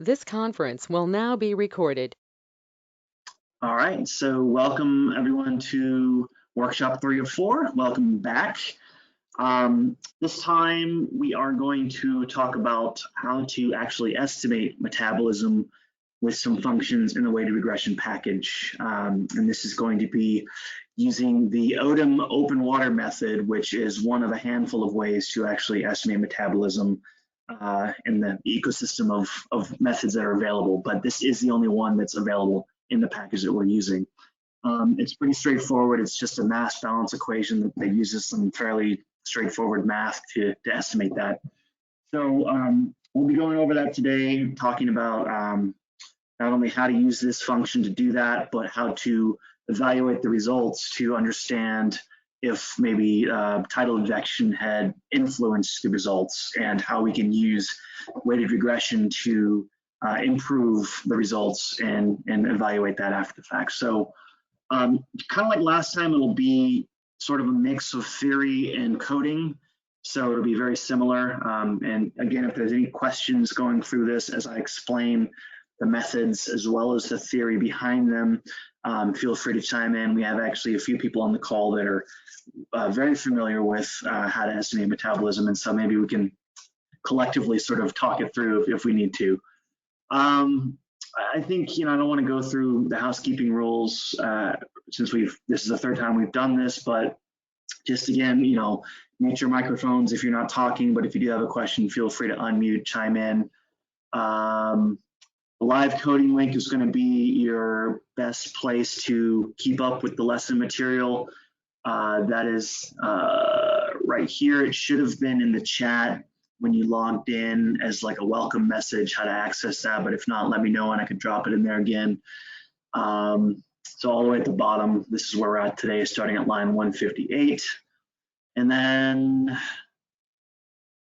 This conference will now be recorded. All right, so welcome everyone to workshop 3 of 4. Welcome back. This time we are going to talk about how to actually estimate metabolism with some functions in the weighted regression package. And this is going to be using the Odom open water method, which is one of a handful of ways to actually estimate metabolism in the ecosystem of methods that are available, but this is the only one that's available in the package that we're using. It's pretty straightforward. It's just a mass balance equation that uses some fairly straightforward math to estimate that. So we'll be going over that today, talking about not only how to use this function to do that, but how to evaluate the results to understand if maybe tidal injection had influenced the results, and how we can use weighted regression to improve the results and evaluate that after the fact. So kind of like last time, it'll be sort of a mix of theory and coding. So it'll be very similar. And again, if there's any questions going through this as I explain the methods as well as the theory behind them, feel free to chime in. We have actually a few people on the call that are very familiar with how to estimate metabolism, and so maybe we can collectively sort of talk it through if we need to. I think, I don't want to go through the housekeeping rules since this is the third time we've done this, but just again, mute your microphones if you're not talking, but if you do have a question, feel free to unmute, chime in. The live coding link is going to be your best place to keep up with the lesson material. That is right here. It should have been in the chat when you logged in as like a welcome message, how to access that, but if not, let me know and I could drop it in there again. So all the way at the bottom, this is where we're at today, starting at line 158. And then,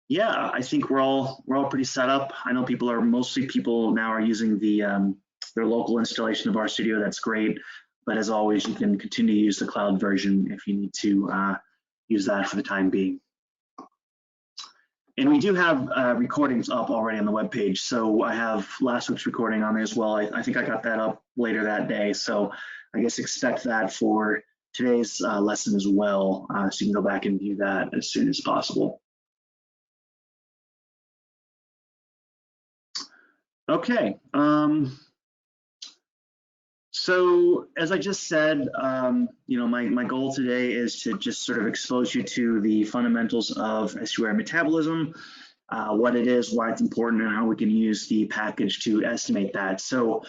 yeah, I think we're all pretty set up. I know mostly people now are using their local installation of RStudio. That's great. But as always, you can continue to use the cloud version if you need to use that for the time being. And we do have recordings up already on the webpage. So I have last week's recording on there as well. I think I got that up later that day. So I guess expect that for today's lesson as well. So you can go back and view that as soon as possible. Okay. So as I just said, my goal today is to just sort of expose you to the fundamentals of estuary metabolism, what it is, why it's important, and how we can use the package to estimate that. So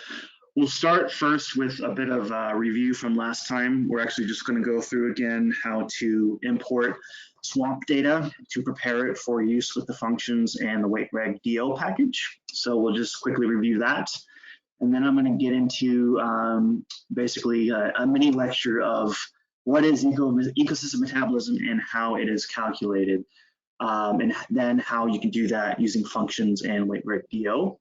we'll start first with a bit of a review from last time. We're actually just going to go through again how to import swamp data to prepare it for use with the functions and the weight reg DO package. So we'll just quickly review that. And then I'm going to get into basically a mini lecture of what is ecosystem metabolism and how it is calculated, and then how you can do that using functions and weight reg DO.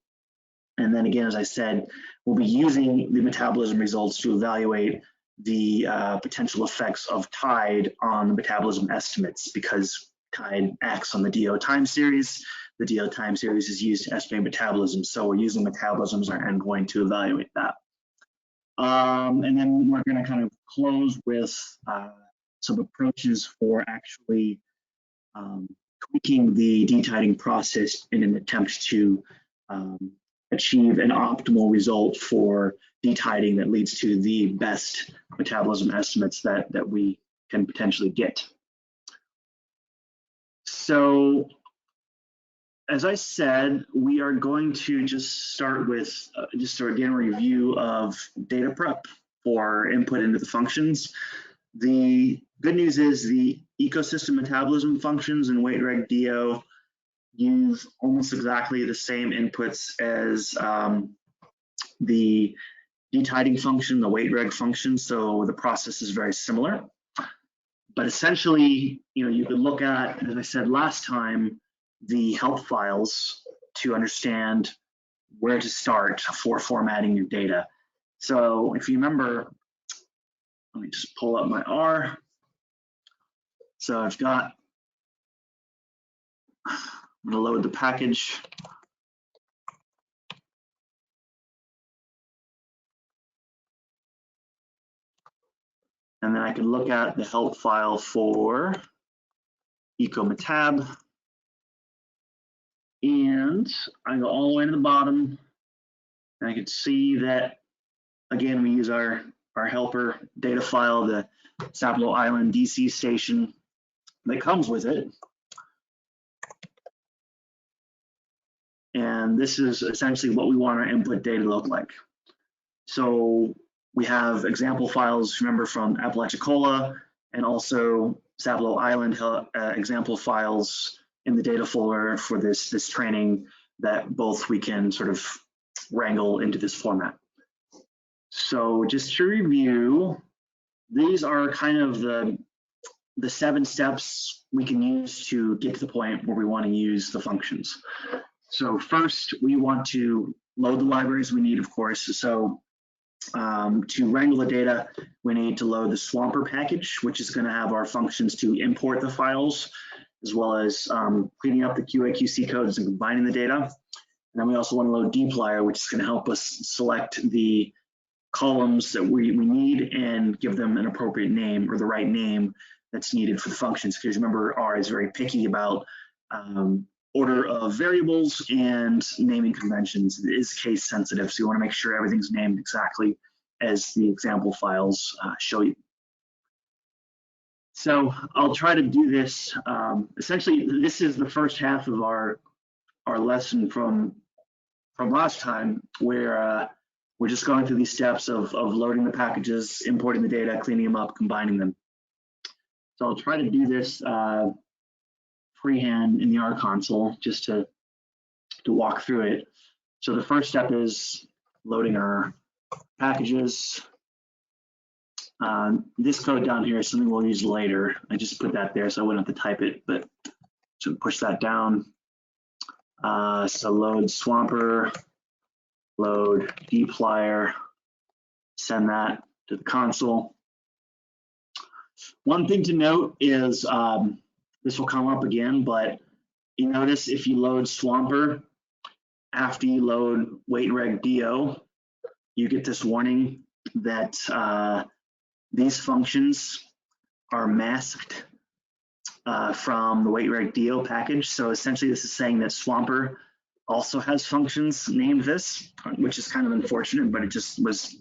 And then again, as I said, we'll be using the metabolism results to evaluate the potential effects of TIDE on the metabolism estimates, because TIDE acts on the DO time series. The DO time series is used to estimate metabolism. So we're using metabolism as our endpoint to evaluate that. And then we're going to kind of close with some approaches for actually tweaking the detiding process in an attempt to achieve an optimal result for detiding that leads to the best metabolism estimates that we can potentially get. So as I said, we are going to just start with again a review of data prep for input into the functions. The good news is the ecosystem metabolism functions and weight reg DO use almost exactly the same inputs as the detiding function, the weight reg function, so the process is very similar. But essentially, you can look at, as I said last time, the help files to understand where to start for formatting your data. So if you remember, let me just pull up my R. So I'm gonna load the package. And then I can look at the help file for ecometab. And I go all the way to the bottom, and I can see that, again, we use our helper data file, the Sapelo Island DC station that comes with it. And this is essentially what we want our input data to look like. So we have example files, remember, from Apalachicola, and also Sapelo Island example files in the data folder for this training that both we can sort of wrangle into this format. So just to review, these are kind of the 7 steps we can use to get to the point where we want to use the functions. So first, we want to load the libraries we need, of course. So to wrangle the data, we need to load the Swamper package, which is going to have our functions to import the files, as well as cleaning up the QA/QC codes and combining the data. And then we also want to load dplyr, which is going to help us select the columns that we need and give them an appropriate name, or the right name that's needed for the functions. Because remember, R is very picky about order of variables and naming conventions. It is case sensitive, so you want to make sure everything's named exactly as the example files show you. So I'll try to do this. Essentially, this is the first half of our lesson from last time, where we're just going through these steps of loading the packages, importing the data, cleaning them up, combining them. So I'll try to do this freehand in the R console just to walk through it. So the first step is loading our packages. This code down here is something we'll use later. I just put that there so I wouldn't have to type it, but so push that down. So load Swamper, load dplyr, send that to the console. One thing to note is this will come up again, but you notice if you load Swamper after you load WaitRegDO, you get this warning that these functions are masked from the WaitRegDO package. So essentially this is saying that Swamper also has functions named this, which is kind of unfortunate, but it just was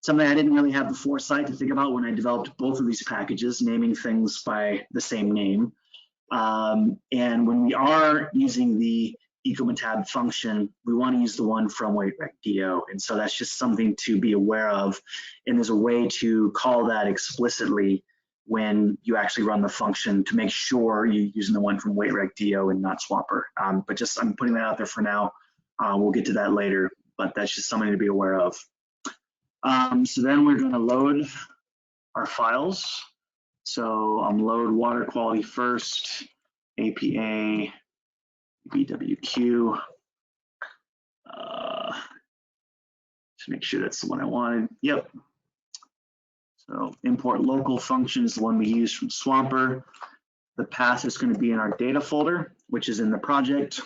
something I didn't really have the foresight to think about when I developed both of these packages, naming things by the same name. And when we are using the ecometab function, we want to use the one from WaitRegDO. And so that's just something to be aware of. And there's a way to call that explicitly when you actually run the function to make sure you're using the one from WaitRegDO and not Swamper. But just I'm putting that out there for now. We'll get to that later, but that's just something to be aware of. So then we're going to load our files. So load water quality first, APA, BWQ. To make sure that's the one I wanted. Yep. So import local function is the one we use from Swamper. The path is going to be in our data folder, which is in the project.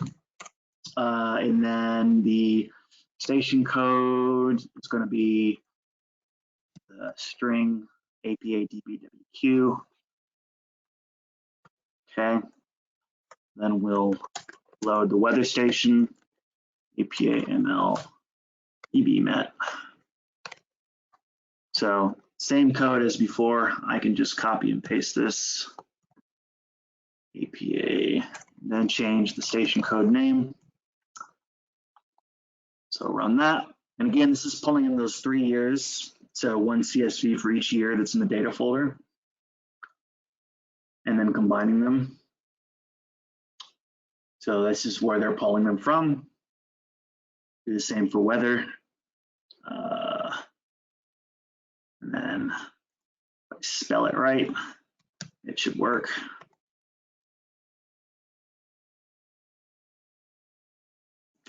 And then the station code is going to be the string APA DBWQ. Okay. Then we'll load the weather station, APA ML EBMet. So same code as before. I can just copy and paste this. APA, then change the station code name. So run that. And again, this is pulling in those 3 years. So one CSV for each year that's in the data folder. And then combining them. So this is where they're pulling them from. Do the same for weather. And then if I spell it right, it should work.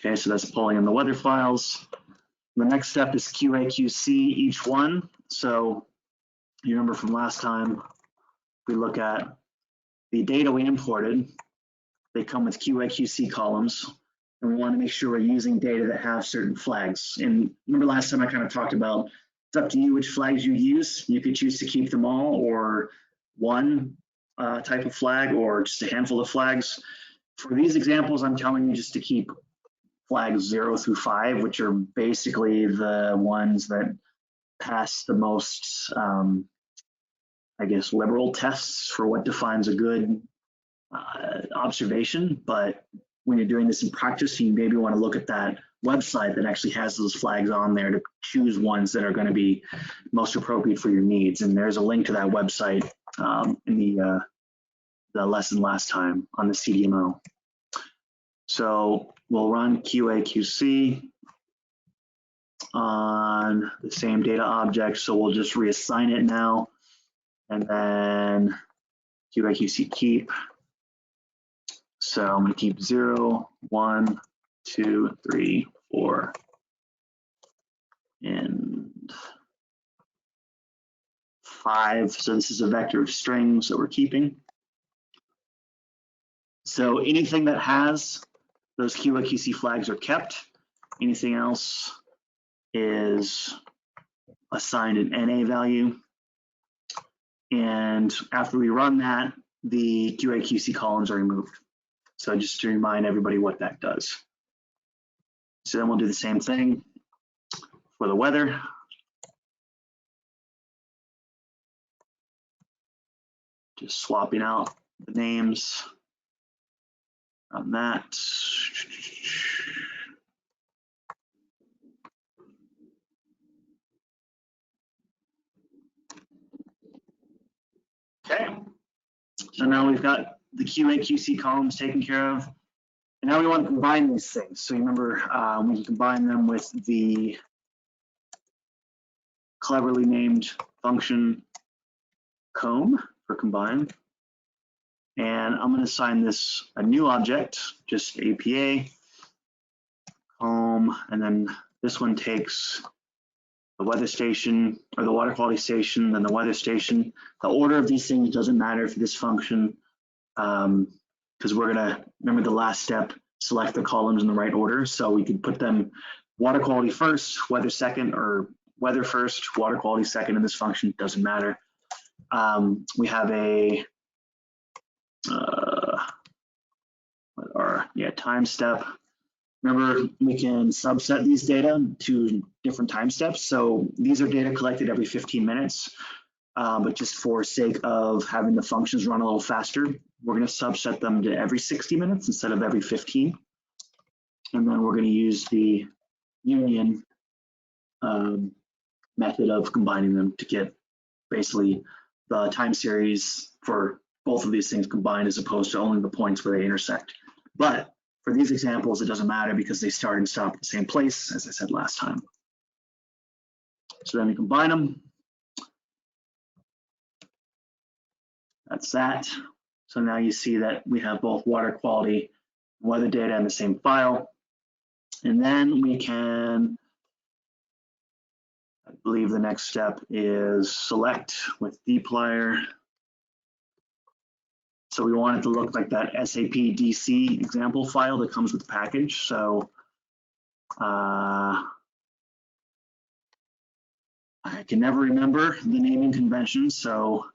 Okay, so that's pulling in the weather files. The next step is QA/QC each one. So you remember from last time, we look at the data we imported. They come with QA/QC columns, and we want to make sure we're using data that have certain flags. And remember last time I kind of talked about It's up to you which flags you use. You could choose to keep them all or one type of flag or just a handful of flags. For these examples, I'm telling you just to keep flags 0 through 5, which are basically the ones that pass the most, I guess, liberal tests for what defines a good observation. But when you're doing this in practice, you maybe want to look at that website that actually has those flags on there to choose ones that are going to be most appropriate for your needs. And there's a link to that website in the lesson last time on the CDMO. So we'll run QA/QC on the same data object. So we'll just reassign it now, and then QA/QC keep. So I'm going to keep 0, 1, 2, 3, 4, and 5. So this is a vector of strings that we're keeping. So anything that has those QA/QC flags are kept. Anything else is assigned an NA value. And after we run that, the QA/QC columns are removed. So just to remind everybody what that does. So then we'll do the same thing for the weather. Just swapping out the names on that. Okay, so now we've got the QA/QC columns taken care of. And now we want to combine these things. So remember, we can combine them with the cleverly named function comb for combine. And I'm going to assign this a new object, just APA, comb, and then this one takes the weather station or the water quality station, then the weather station. The order of these things doesn't matter for this function because we're going to, remember the last step, select the columns in the right order. So we could put them water quality first, weather second, or weather first, water quality second in this function, doesn't matter. We have a time step. Remember, we can subset these data to different time steps. So these are data collected every 15 minutes, but just for sake of having the functions run a little faster, we're going to subset them to every 60 minutes instead of every 15. And then we're going to use the union method of combining them to get basically the time series for both of these things combined as opposed to only the points where they intersect. But for these examples, it doesn't matter because they start and stop at the same place, as I said last time. So then we combine them. That's that. So now you see that we have both water quality and weather data in the same file. And then we can, I believe the next step is select with dplyr. So we want it to look like that SAP DC example file that comes with the package. So I can never remember the naming convention, so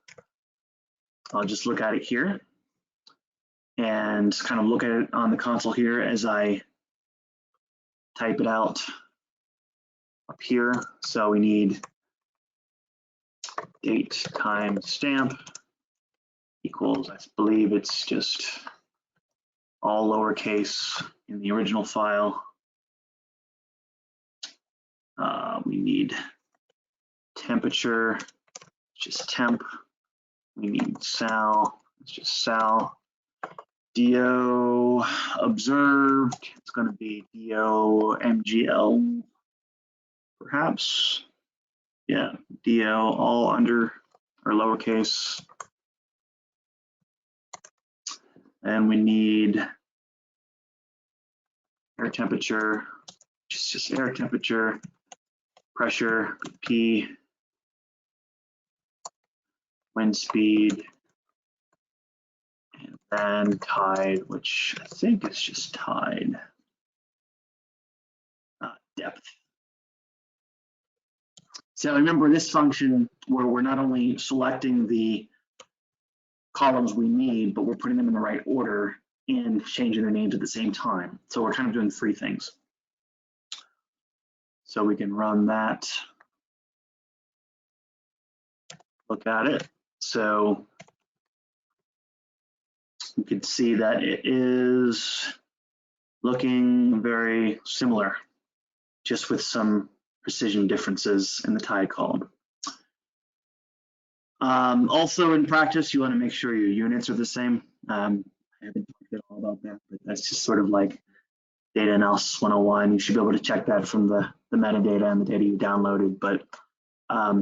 I'll just look at it here and kind of look at it on the console here as I type it out up here. So we need date time stamp equals, I believe it's just all lowercase in the original file. We need temperature, just temp. We need sal, it's just sal. DO observed, it's going to be DO MGL, perhaps. Yeah, DO all under or lowercase. And we need air temperature, just air temperature, pressure, P, wind speed, and then tide, which I think is just tide, depth. So remember this function where we're not only selecting the columns we need, but we're putting them in the right order and changing their names at the same time. So we're kind of doing three things. So we can run that, look at it. So you can see that it is looking very similar, just with some precision differences in the tag column. Also in practice, you want to make sure your units are the same. I haven't talked at all about that, but that's just sort of like data analysis 101. You should be able to check that from the metadata and the data you downloaded. But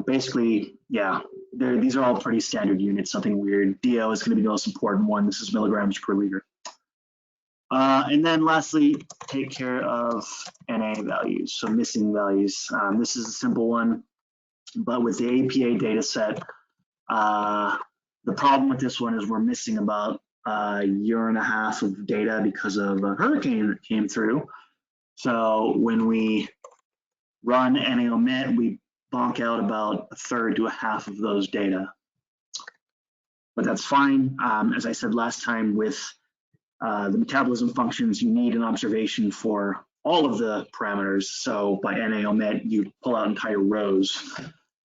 basically, yeah, these are all pretty standard units, nothing weird. DO is going to be the most important one. This is milligrams per liter. And then lastly, take care of NA values, so missing values. This is a simple one, but with the APA data set, the problem with this one is we're missing about a year and a half of data because of a hurricane that came through. So when we run NA omit, we bonk out about a third to a half of those data. But that's fine. As I said last time, with the metabolism functions, you need an observation for all of the parameters. So by NA omit, you pull out entire rows.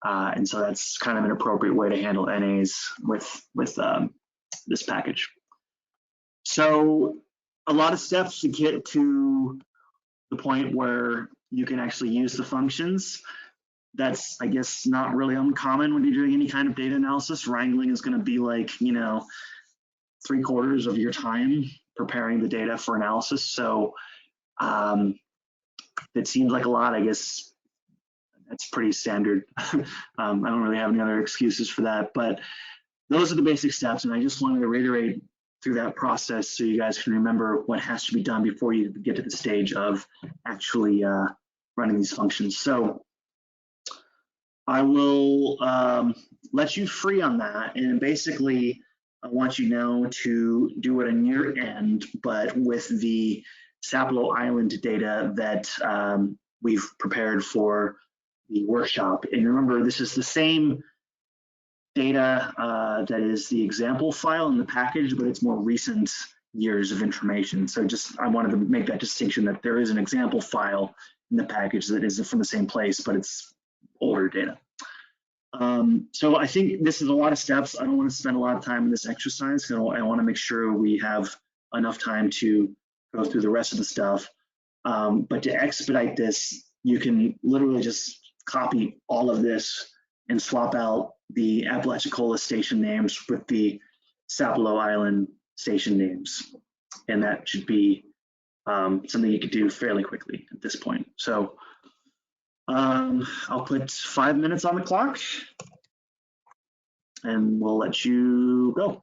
And so that's kind of an appropriate way to handle NAs with this package. So a lot of steps to get to the point where you can actually use the functions. That's, I guess, not really uncommon when you're doing any kind of data analysis. Wrangling is going to be like, 3/4 of your time preparing the data for analysis. So it seems like a lot, I guess. That's pretty standard. I don't really have any other excuses for that, but those are the basic steps. And I just wanted to reiterate through that process so you guys can remember what has to be done before you get to the stage of actually running these functions. So I will let you free on that. And basically, I want you now to do it on your end, but with the Sapelo Island data that we've prepared for the workshop. And remember, this is the same data that is the example file in the package, but it's more recent years of information. So I wanted to make that distinction that there is an example file in the package that isn't from the same place, but it's older data. So I think this is a lot of steps. I don't want to spend a lot of time in this exercise. So I want to make sure we have enough time to go through the rest of the stuff. But to expedite this, you can literally just copy all of this and swap out the Apalachicola station names with the Sapelo Island station names. And that should be something you could do fairly quickly at this point. So I'll put 5 minutes on the clock and we'll let you go.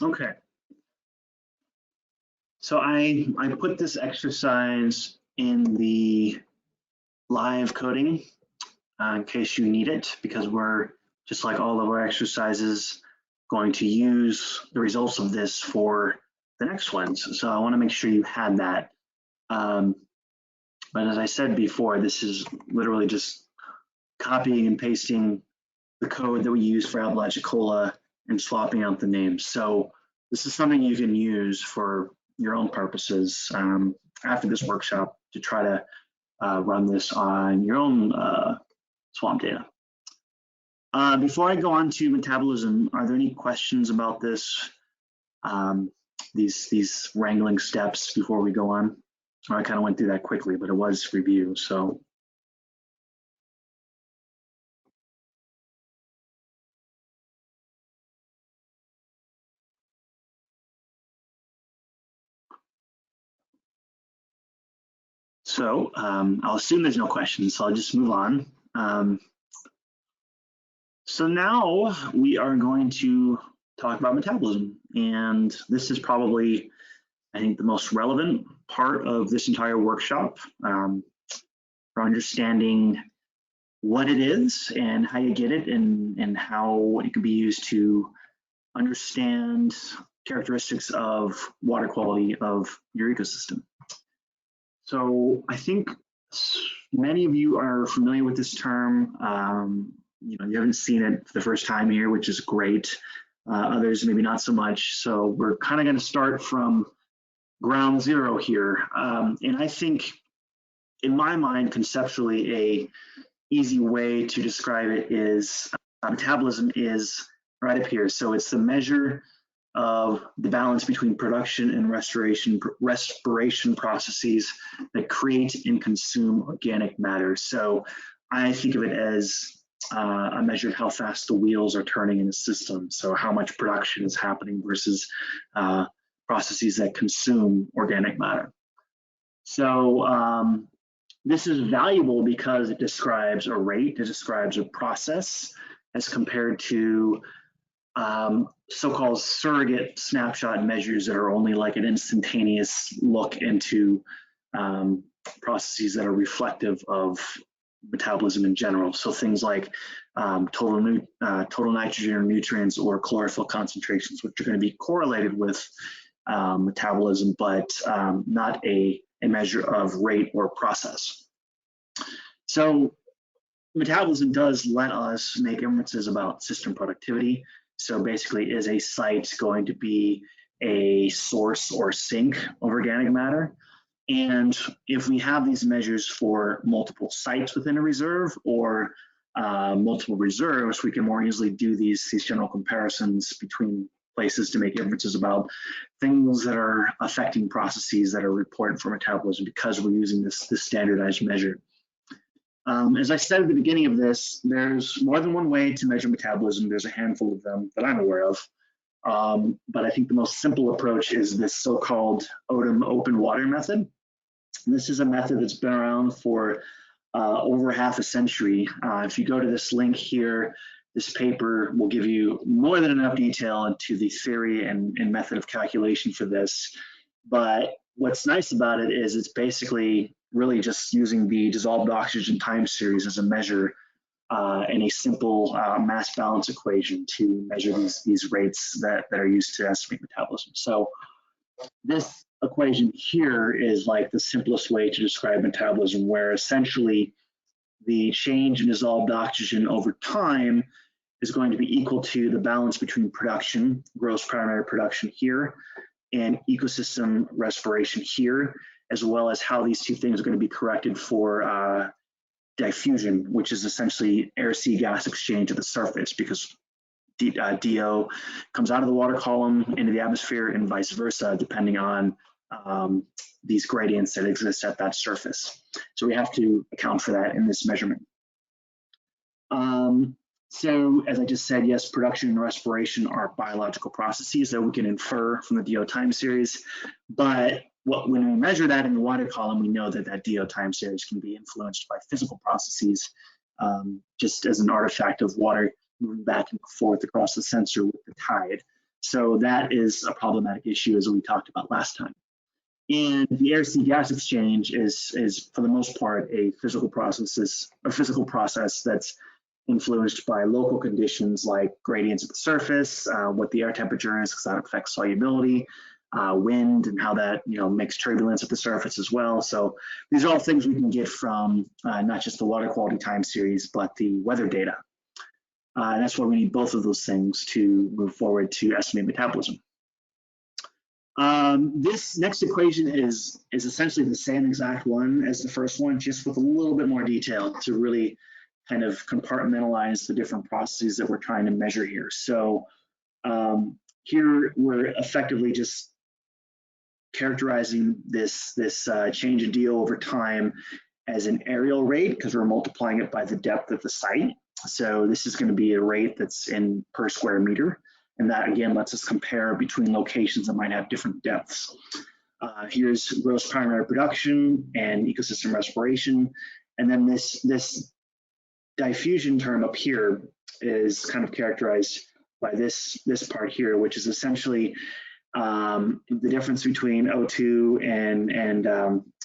Okay. So I put this exercise in the live coding in case you need it, because we're, just like all of our exercises, going to use the results of this for the next ones. So I want to make sure you had that. But as I said before, this is literally just copying and pasting the code that we use for Apalachicola and swapping out the names. So this is something you can use for your own purposes after this workshop to try to run this on your own swamp data. Before I go on to metabolism, are there any questions about this, these wrangling steps before we go on? I kind of went through that quickly, but it was review, so. So I'll assume there's no questions, so I'll just move on. So now we are going to talk about metabolism, and this is probably, I think, the most relevant part of this entire workshop for understanding what it is and how you get it, and how it can be used to understand characteristics of water quality of your ecosystem. So I think many of you are familiar with this term. You haven't seen it for the first time here, which is great. Others maybe not so much. So we're kind of going to start from ground zero here. And I think, in my mind, conceptually, a easy way to describe it is metabolism is right up here. So it's the measure of the balance between production and respiration processes that create and consume organic matter. So I think of it as a measure of how fast the wheels are turning in the system. So how much production is happening versus processes that consume organic matter. So this is valuable because it describes a rate, it describes a process, as compared to so-called surrogate snapshot measures that are only like an instantaneous look into processes that are reflective of metabolism in general. So things like total nitrogen or nutrients, or chlorophyll concentrations, which are going to be correlated with metabolism, but not a measure of rate or process. So metabolism does let us make inferences about system productivity. So basically, is a site going to be a source or sink of organic matter? And if we have these measures for multiple sites within a reserve, or multiple reserves, we can more easily do these general comparisons between places to make inferences about things that are affecting processes that are important for metabolism, because we're using this standardized measure. As I said at the beginning of this, there's more than one way to measure metabolism. There's a handful of them that I'm aware of. But I think the most simple approach is this so-called Odom open water method. And this is a method that's been around for over half a century. If you go to this link here, this paper will give you more than enough detail into the theory and method of calculation for this. But what's nice about it is it's basically really just using the dissolved oxygen time series as a measure in a simple mass balance equation to measure these rates that are used to estimate metabolism. So this equation here is like the simplest way to describe metabolism, where essentially the change in dissolved oxygen over time is going to be equal to the balance between production, gross primary production here, and ecosystem respiration here, as well as how these two things are going to be corrected for diffusion, which is essentially air-sea gas exchange at the surface, because DO comes out of the water column into the atmosphere and vice versa, depending on these gradients that exist at that surface. So we have to account for that in this measurement. So as I just said, yes, production and respiration are biological processes that we can infer from the DO time series, but when we measure that in the water column, we know that DO time series can be influenced by physical processes, just as an artifact of water moving back and forth across the sensor with the tide. So that is a problematic issue, as we talked about last time. And the air-sea gas exchange is for the most part a physical process that's influenced by local conditions like gradients at the surface, what the air temperature is, because that affects solubility, wind, and how that makes turbulence at the surface as well. So these are all things we can get from not just the water quality time series, but the weather data. And that's why we need both of those things to move forward to estimate metabolism. This next equation is essentially the same exact one as the first one, just with a little bit more detail to really kind of compartmentalize the different processes that we're trying to measure here. So here we're effectively just characterizing this change in DO over time as an aerial rate, because we're multiplying it by the depth of the site. So this is going to be a rate that's in per square meter. And that again lets us compare between locations that might have different depths. Here's gross primary production and ecosystem respiration. And then this diffusion term up here is kind of characterized by this part here, which is essentially the difference between O2 and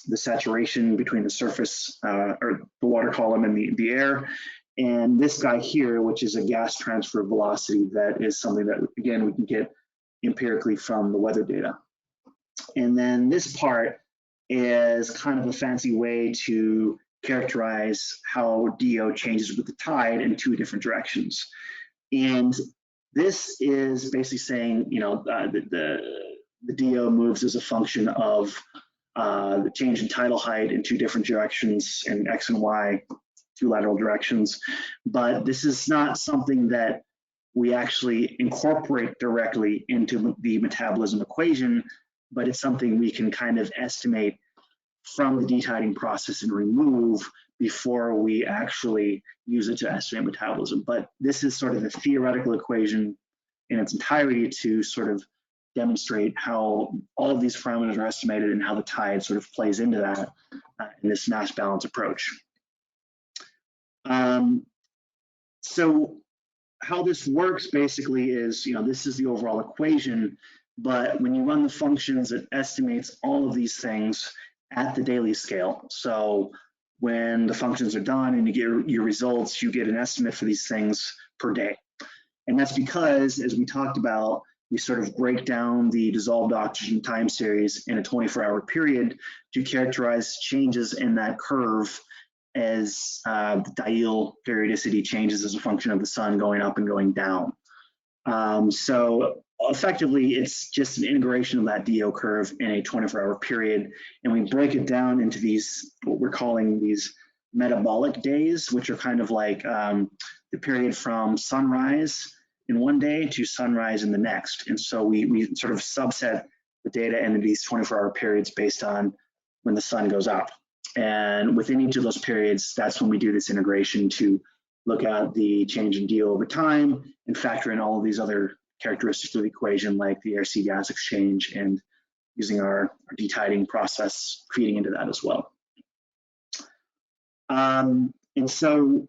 the saturation between the surface or the water column and the air. And this guy here, which is a gas transfer velocity, that is something that, again, we can get empirically from the weather data. And then this part is kind of a fancy way to characterize how DO changes with the tide in two different directions. And this is basically saying, the DO moves as a function of the change in tidal height in two different directions, in X and Y, two lateral directions. But this is not something that we actually incorporate directly into the metabolism equation, but it's something we can kind of estimate from the detiding process and remove before we actually use it to estimate metabolism. But this is sort of a theoretical equation in its entirety to sort of demonstrate how all of these parameters are estimated and how the tide sort of plays into that in this mass balance approach. So how this works basically is, this is the overall equation, but when you run the functions, it estimates all of these things at the daily scale. So when the functions are done and you get your results, you get an estimate for these things per day. And that's because, as we talked about, we sort of break down the dissolved oxygen time series in a 24-hour period to characterize changes in that curve as the diel periodicity changes as a function of the sun going up and going down. So effectively, it's just an integration of that DO curve in a 24-hour period, and we break it down into these, what we're calling these metabolic days, which are kind of like the period from sunrise in one day to sunrise in the next. And so we sort of subset the data into these 24-hour periods based on when the sun goes up. And within each of those periods, that's when we do this integration to look at the change in DO over time and factor in all of these other characteristics of the equation, like the air-sea gas exchange, and using our detiding process feeding into that as well. And so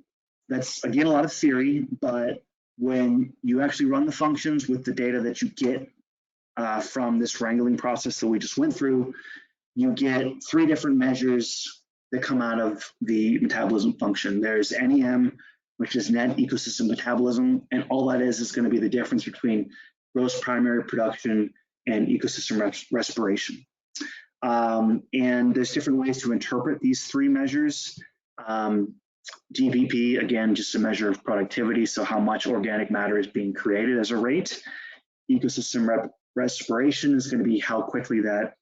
that's, again, a lot of theory, but when you actually run the functions with the data that you get from this wrangling process that we just went through, you get three different measures that come out of the metabolism function. There's NEM, which is net ecosystem metabolism, and all that is going to be the difference between gross primary production and ecosystem respiration. And there's different ways to interpret these three measures. GPP, again, just a measure of productivity, so how much organic matter is being created as a rate. Ecosystem respiration is going to be how quickly that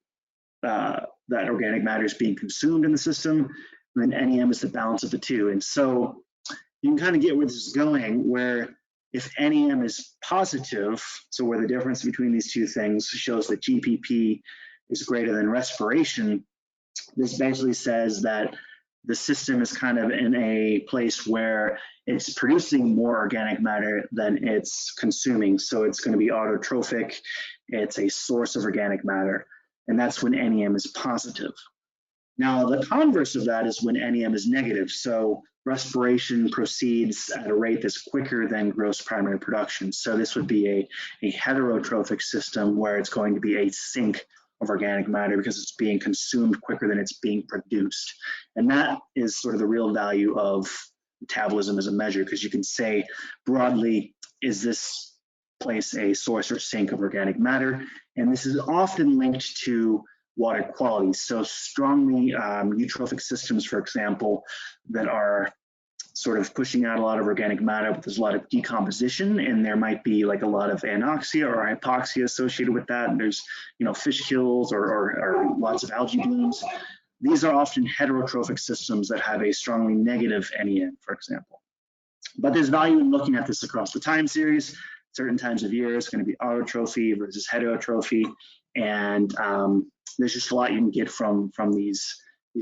organic matter is being consumed in the system. And then NEM is the balance of the two. And so you can kind of get where this is going, where if NEM is positive, so where the difference between these two things shows that GPP is greater than respiration, this basically says that the system is kind of in a place where it's producing more organic matter than it's consuming. So it's going to be autotrophic. It's a source of organic matter. And that's when NEM is positive. Now, the converse of that is when NEM is negative. So respiration proceeds at a rate that's quicker than gross primary production. So this would be a heterotrophic system where it's going to be a sink of organic matter because it's being consumed quicker than it's being produced. And that is sort of the real value of metabolism as a measure, because you can say broadly, is this place a source or sink of organic matter? And this is often linked to water quality. So strongly eutrophic systems, for example, that are sort of pushing out a lot of organic matter, but there's a lot of decomposition, and there might be like a lot of anoxia or hypoxia associated with that. And there's, fish kills or lots of algae blooms. These are often heterotrophic systems that have a strongly negative NEN, for example. But there's value in looking at this across the time series. Certain times of year is going to be autotrophy versus heterotrophy, and there's just a lot you can get from these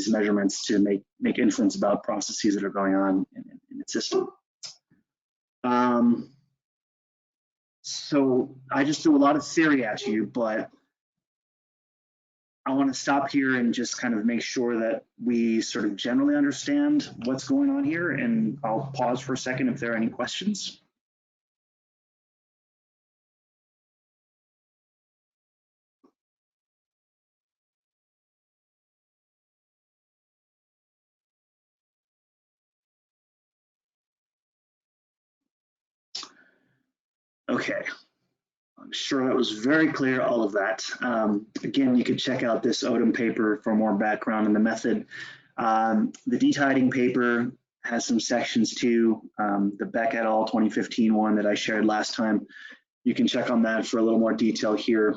measurements to make inference about processes that are going on in the system. So I just threw a lot of theory at you, but I want to stop here and just kind of make sure that we sort of generally understand what's going on here, and I'll pause for a second if there are any questions. Okay, I'm sure that was very clear, all of that. Again, you could check out this Odom paper for more background in the method. The detiding paper has some sections too. The Beck et al. 2015 one that I shared last time, you can check on that for a little more detail here.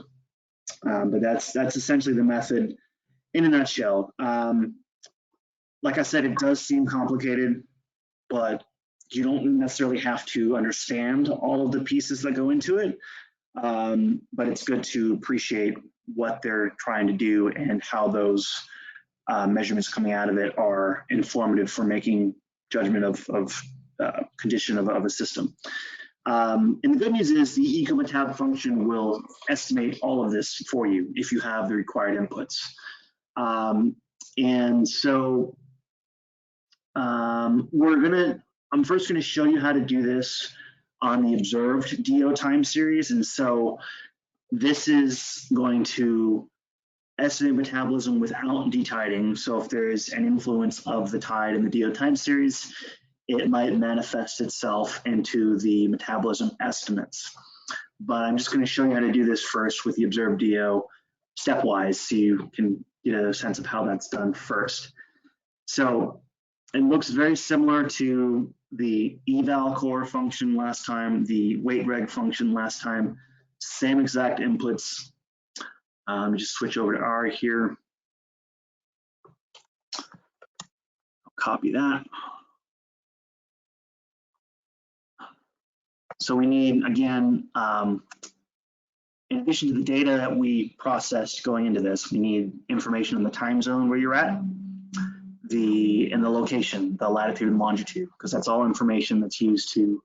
But that's essentially the method in a nutshell. Like I said, it does seem complicated, but you don't necessarily have to understand all of the pieces that go into it, but it's good to appreciate what they're trying to do and how those measurements coming out of it are informative for making judgment of condition of a system. And the good news is the ecometab function will estimate all of this for you if you have the required inputs. And so I'm first going to show you how to do this on the observed DO time series. And so this is going to estimate metabolism without detiding. So if there is an influence of the tide in the DO time series, it might manifest itself into the metabolism estimates. But I'm just going to show you how to do this first with the observed DO stepwise, so you can get a sense of how that's done first. So it looks very similar to the eval core function last time, the weight reg function last time, same exact inputs. Just switch over to R here. I'll copy that. So we need, again, in addition to the data that we processed going into this, we need information on the time zone where you're at, and the location, the latitude and longitude, because that's all information that's used to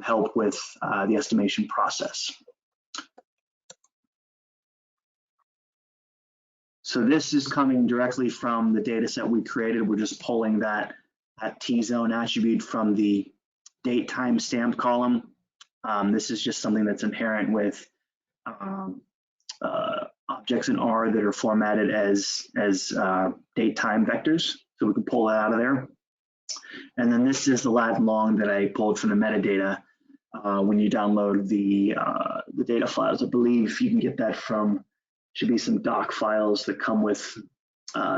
help with the estimation process. So this is coming directly from the data set we created. We're just pulling that T-zone attribute from the date time stamped column. This is just something that's inherent with objects in R that are formatted as date time vectors. So we can pull that out of there. And then this is the lat and long that I pulled from the metadata when you download the data files. I believe you can get that from, should be some doc files that come with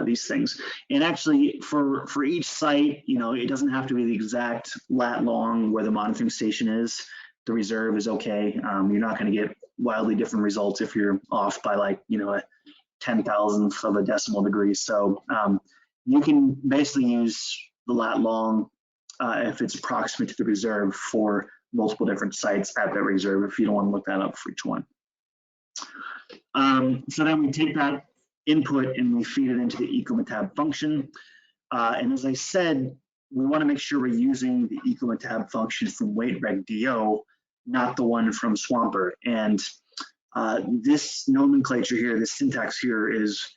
these things. And actually for each site, it doesn't have to be the exact lat long where the monitoring station is. The reserve is okay. You're not going to get wildly different results if you're off by like, a 10,000th of a decimal degree. So you can basically use the lat long if it's approximate to the reserve for multiple different sites at that reserve, if you don't want to look that up for each one. So then we take that input and we feed it into the ecometab function. And as I said, we want to make sure we're using the ecometab function from weight reg DO, not the one from Swampert. And this nomenclature here, this syntax here is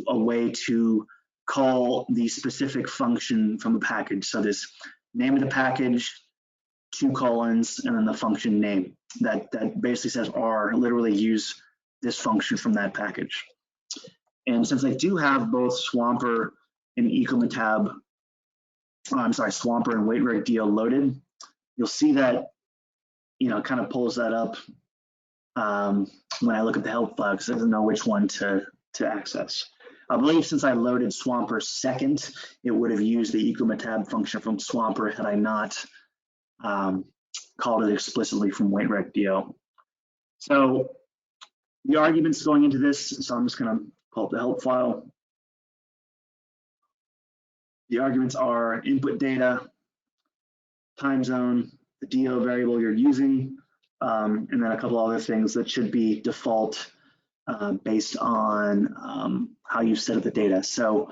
a way to call the specific function from the package. So this name of the package, 2 colons, and then the function name. That basically says R, literally use this function from that package. And since I do have both Swamper and Ecometab, Swamper and WeightRegDO loaded, you'll see that, it kind of pulls that up when I look at the help file, because it doesn't know which one to access. I believe since I loaded Swamper second, it would have used the Ecometab function from Swamper had I not called it explicitly from WeightRegDO. So the arguments going into this, so I'm just going to pull up the help file. The arguments are input data, time zone, the DO variable you're using, and then a couple other things that should be default based on how you set up the data. So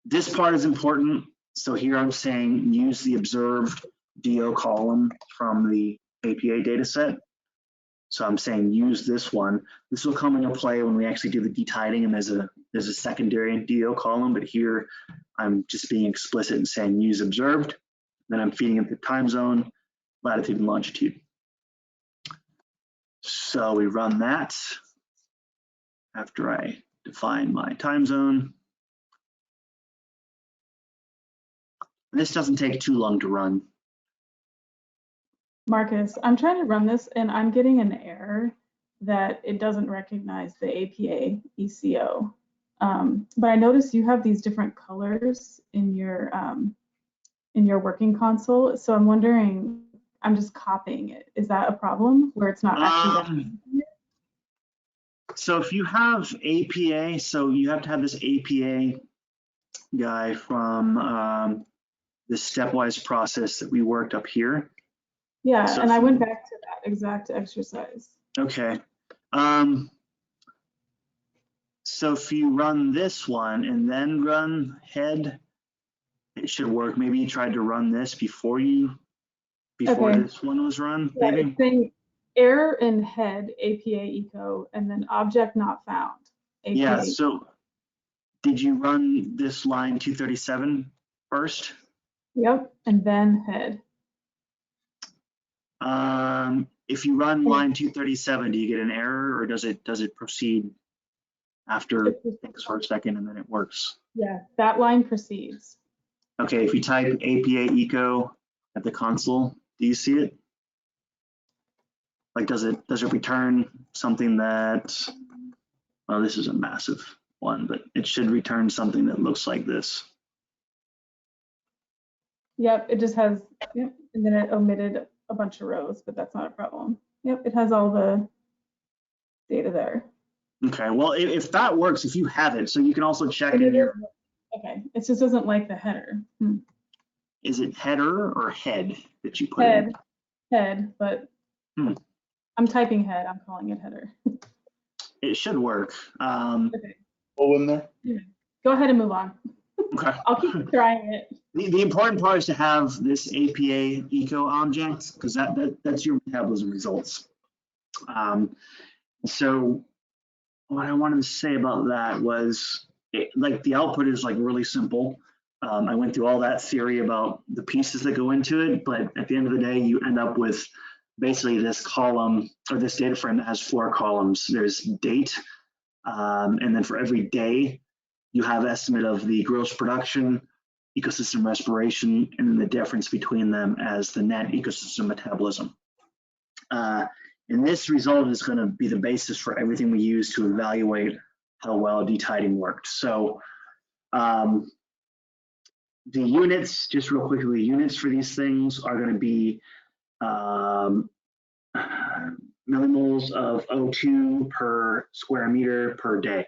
this part is important. So here I'm saying use the observed DO column from the APA data set. So I'm saying use this one. This will come into play when we actually do the detiding, and there's a secondary DO column, but here I'm just being explicit and saying use observed. Then I'm feeding it the time zone, latitude and longitude. So we run that after I define my time zone. This doesn't take too long to run. Marcus, I'm trying to run this and I'm getting an error that it doesn't recognize the APA ECO. But I noticed you have these different colors in your working console. So I'm wondering, I'm just copying it. Is that a problem where it's not actually recognizing it? So if you have APA, so you have to have this APA guy from the stepwise process that we worked up here. Yeah, so and I went back to that exact exercise. Okay. So if you run this one and then run head, it should work. Maybe you tried to run this before this one was run. Yeah, maybe. It's saying error in head APA eco and then object not found. APA. Yeah. So did you run this line 237 first? Yep, and then head. If you run line 237, do you get an error, or does it proceed after it thinks for a second and then it works? Yeah, that line proceeds. Okay, if you type APA eco at the console, do you see it? Like, does it return something that, well, this is a massive one, but it should return something that looks like this. Yep, it just has, yep, and then it omitted a bunch of rows, but that's not a problem. Yep, it has all the data there. Okay, well, if that works, if you have it, so you can also check in your. Okay, it just doesn't like the header. Is it header or head that you put in? Head, but I'm typing head, I'm calling it header. It should work. Okay. Go in there. Go ahead and move on. Okay. I'll keep trying it. The important part is to have this APA eco object, because that's your metabolism results. So what I wanted to say about that was, like, the output is like really simple. I went through all that theory about the pieces that go into it, but at the end of the day, you end up with basically this column, or this data frame that has 4 columns. There's date, and then for every day, you have estimate of the gross production, ecosystem respiration, and then the difference between them as the net ecosystem metabolism. And this result is going to be the basis for everything we use to evaluate how well detiding worked. So the units, just real quickly, the units for these things are going to be millimoles of O2 per square meter per day.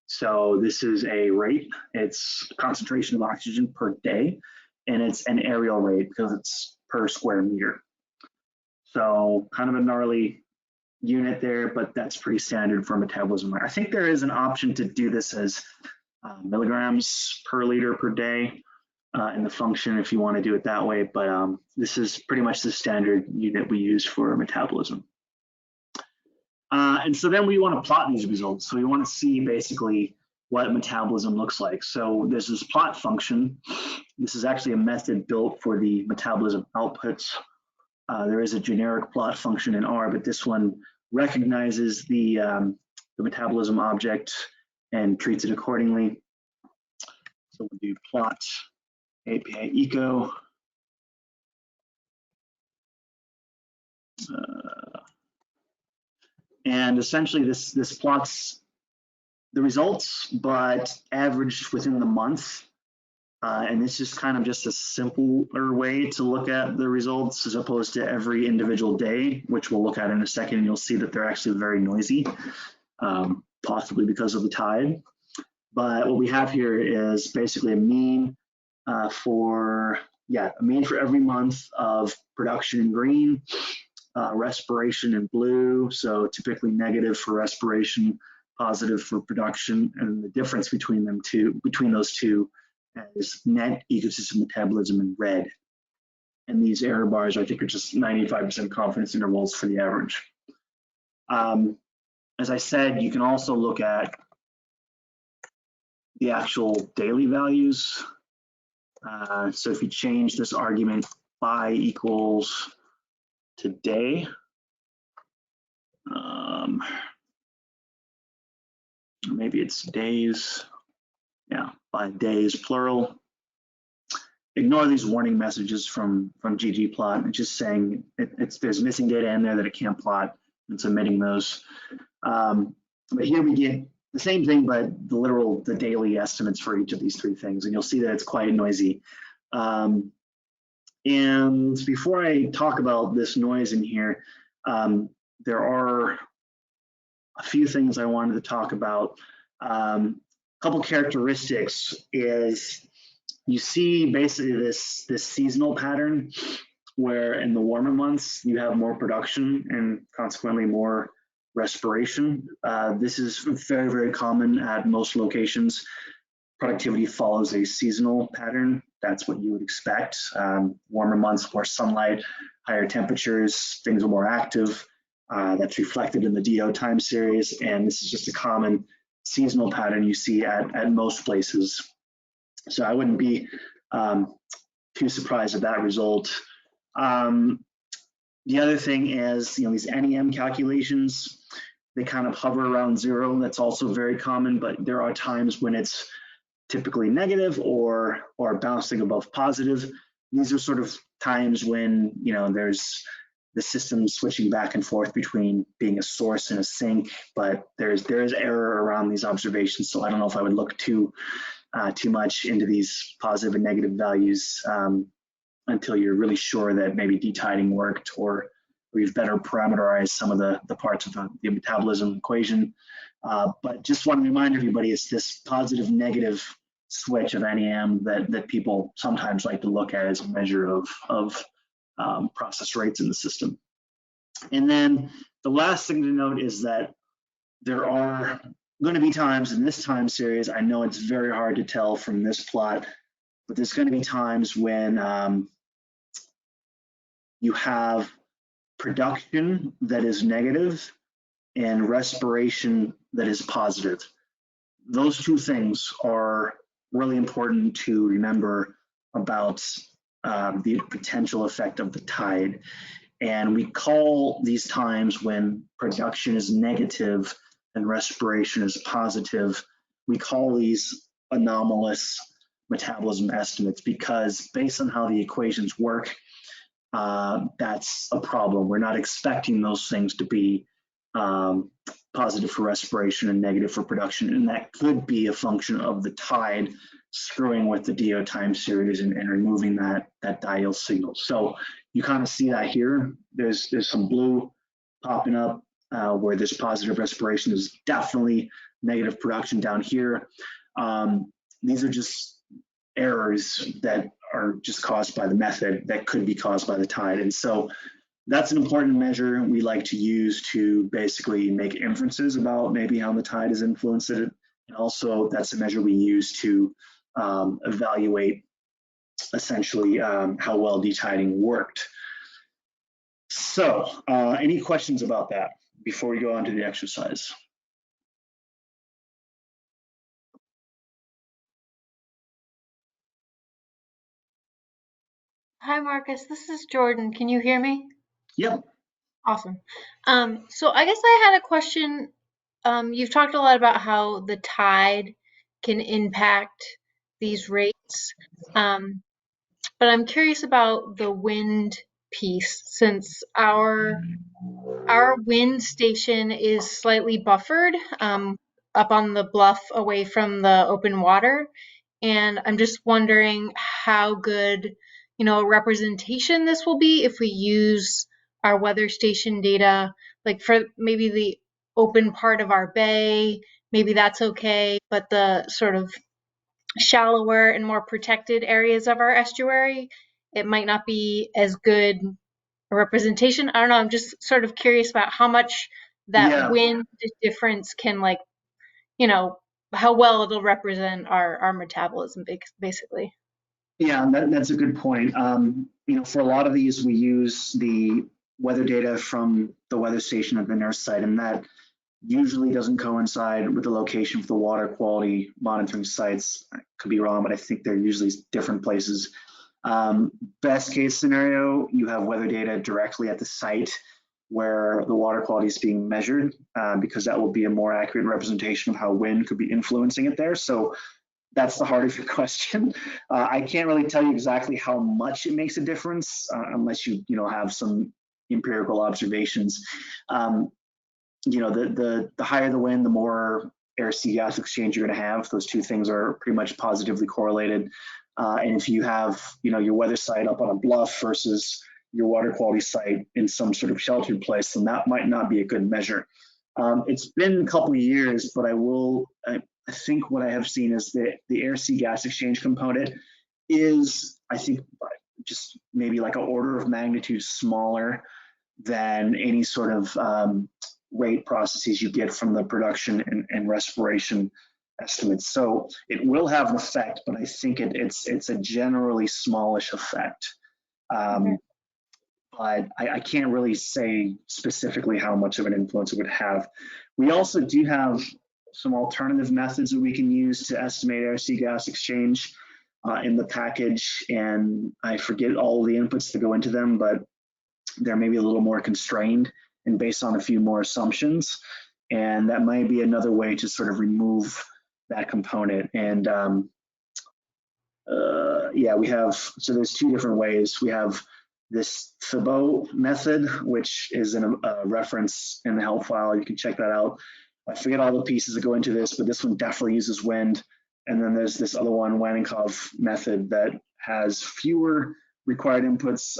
So this is a rate, it's concentration of oxygen per day, and it's an aerial rate because it's per square meter. So kind of a gnarly unit there, but that's pretty standard for metabolism. I think there is an option to do this as milligrams per liter per day in the function if you want to do it that way, but this is pretty much the standard unit we use for metabolism. And so then we want to plot these results. So we want to see basically what metabolism looks like. So there's this plot function. This is actually a method built for the metabolism outputs. There is a generic plot function in R, but this one recognizes the metabolism object and treats it accordingly. So we'll do plot API eco. And essentially this plots the results, but averaged within the month. And it's just kind of just a simpler way to look at the results as opposed to every individual day, which we'll look at in a second. And you'll see that they're actually very noisy, possibly because of the tide. But what we have here is basically a mean for every month of production in green, respiration in blue. So typically negative for respiration, positive for production, and the difference between those two is net ecosystem metabolism in red. And these error bars, I think, are just 95% confidence intervals for the average. As I said, you can also look at the actual daily values. So if you change this argument by equals today, maybe it's days. Yeah, by days plural. Ignore these warning messages from ggplot. It's just saying there's missing data in there that it can't plot. It's omitting those. But here we get the same thing, but the daily estimates for each of these three things, and you'll see that it's quite noisy. And before I talk about this noise in here, there are a few things I wanted to talk about. Couple characteristics is you see basically this seasonal pattern where in the warmer months you have more production and consequently more respiration. This is very, very common at most locations. Productivity follows a seasonal pattern. That's what you would expect. Warmer months, more sunlight, higher temperatures, things are more active. That's reflected in the DO time series, and this is just a common seasonal pattern you see at most places. So I wouldn't be too surprised at that result. The other thing is, these NEM calculations, they kind of hover around 0. That's also very common, but there are times when it's typically negative or bouncing above positive. These are sort of times when there's the system switching back and forth between being a source and a sink, but there is error around these observations. So I don't know if I would look too much into these positive and negative values until you're really sure that maybe detiding worked or we've better parameterized some of the parts of the metabolism equation. But just want to remind everybody, it's this positive negative switch of NEM that people sometimes like to look at as a measure of process rates in the system. And then the last thing to note is that there are going to be times in this time series, I know it's very hard to tell from this plot, but there's going to be times when you have production that is negative and respiration that is positive. Those two things are really important to remember about the potential effect of the tide. And we call these times when production is negative and respiration is positive, we call these anomalous metabolism estimates, because based on how the equations work, that's a problem. We're not expecting those things to be positive for respiration and negative for production, and that could be a function of the tide screwing with the DO time series and removing that diel signal. So you kind of see that here. There's some blue popping up where this positive respiration is definitely negative production down here. These are just errors that are just caused by the method that could be caused by the tide. And so that's an important measure we like to use to basically make inferences about maybe how the tide has influenced it. And also that's a measure we use to evaluate essentially how well detiding worked. So any questions about that before we go on to the exercise? Hi, Marcus. This is Jordan. Can you hear me? Yep. Awesome. So I guess I had a question. You've talked a lot about how the tide can impact these rates. But I'm curious about the wind piece, since our wind station is slightly buffered, up on the bluff away from the open water. And I'm just wondering how good, a representation this will be if we use our weather station data, like for maybe the open part of our bay, maybe that's okay, but the sort of shallower and more protected areas of our estuary, it might not be as good a representation. I don't know. I'm just sort of curious about how much that Yeah. wind difference can, like, you know, how well it'll represent our metabolism, basically. Yeah, that's a good point. For a lot of these, we use the weather data from the weather station at the NERRS site, and that usually doesn't coincide with the location for the water quality monitoring sites. I could be wrong, but I think they're usually different places. Best case scenario, you have weather data directly at the site where the water quality is being measured, because that will be a more accurate representation of how wind could be influencing it there. So that's the heart of your question. I can't really tell you exactly how much it makes a difference, unless you have some empirical observations. The higher the wind, the more air-sea gas exchange you're going to have. Those two things are pretty much positively correlated. And if you have your weather site up on a bluff versus your water quality site in some sort of sheltered place, then that might not be a good measure. It's been a couple of years, but I think what I have seen is that the air-sea gas exchange component is, I think, just maybe like an order of magnitude smaller than any sort of rate processes you get from the production and respiration estimates. So it will have an effect, but I think it's a generally smallish effect. But I can't really say specifically how much of an influence it would have. We also do have some alternative methods that we can use to estimate air-sea gas exchange in the package, and I forget all the inputs that go into them, but they're maybe a little more constrained and based on a few more assumptions, and that might be another way to sort of remove that component. And we have, so there's two different ways. We have this Thibaut method, which is in a reference in the help file. You can check that out. I forget all the pieces that go into this, but this one definitely uses wind. And then there's this other one, Wannikov method, that has fewer required inputs.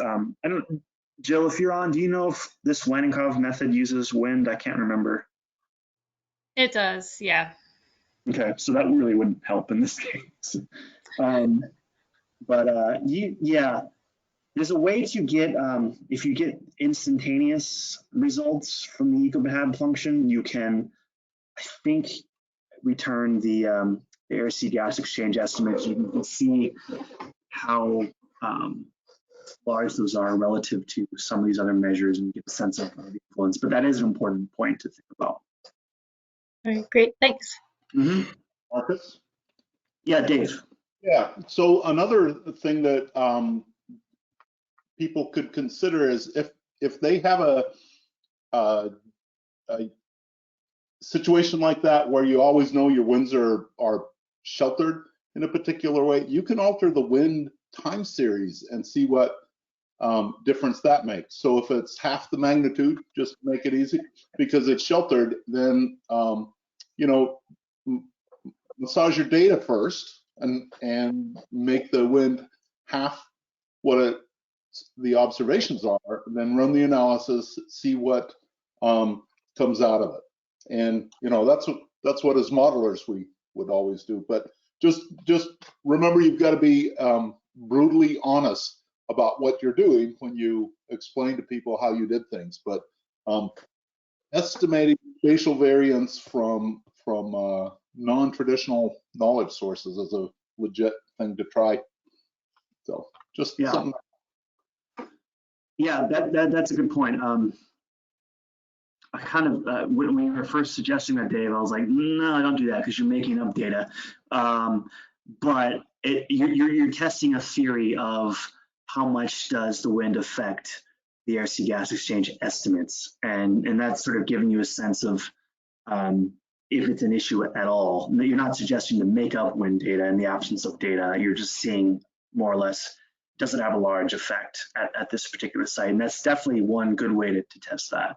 Jill, if you're on, do you know if this Wannikov method uses wind? I can't remember. It does, yeah. Okay, so that really wouldn't help in this case. There's a way to get, if you get instantaneous results from the eco-behab function, you can, I think, return the air-sea gas exchange estimates. You can see how large those are relative to some of these other measures and get a sense of the influence. But that is an important point to think about. All right, great, thanks. Marcus? Yeah, Dave. Yeah, so another thing that people could consider is if they have a situation like that where you always know your winds are sheltered in a particular way, you can alter the wind time series and see what difference that makes. So if it's half the magnitude, just make it easy, because it's sheltered, then massage your data first and make the wind half what the observations are, and then run the analysis, see what comes out of it. And that's what as modelers we would always do. But just remember, you've got to be brutally honest about what you're doing when you explain to people how you did things. But estimating spatial variance from non-traditional knowledge sources is a legit thing to try. So just something. Yeah, that's a good point. I kind of, when we were first suggesting that, Dave, I was like, no, don't do that because you're making up data. But you're testing a theory of how much does the wind affect the air-sea gas exchange estimates? And that's sort of giving you a sense of if it's an issue at all. You're not suggesting to make up wind data in the absence of data. You're just seeing more or less, does it have a large effect at this particular site? And that's definitely one good way to test that.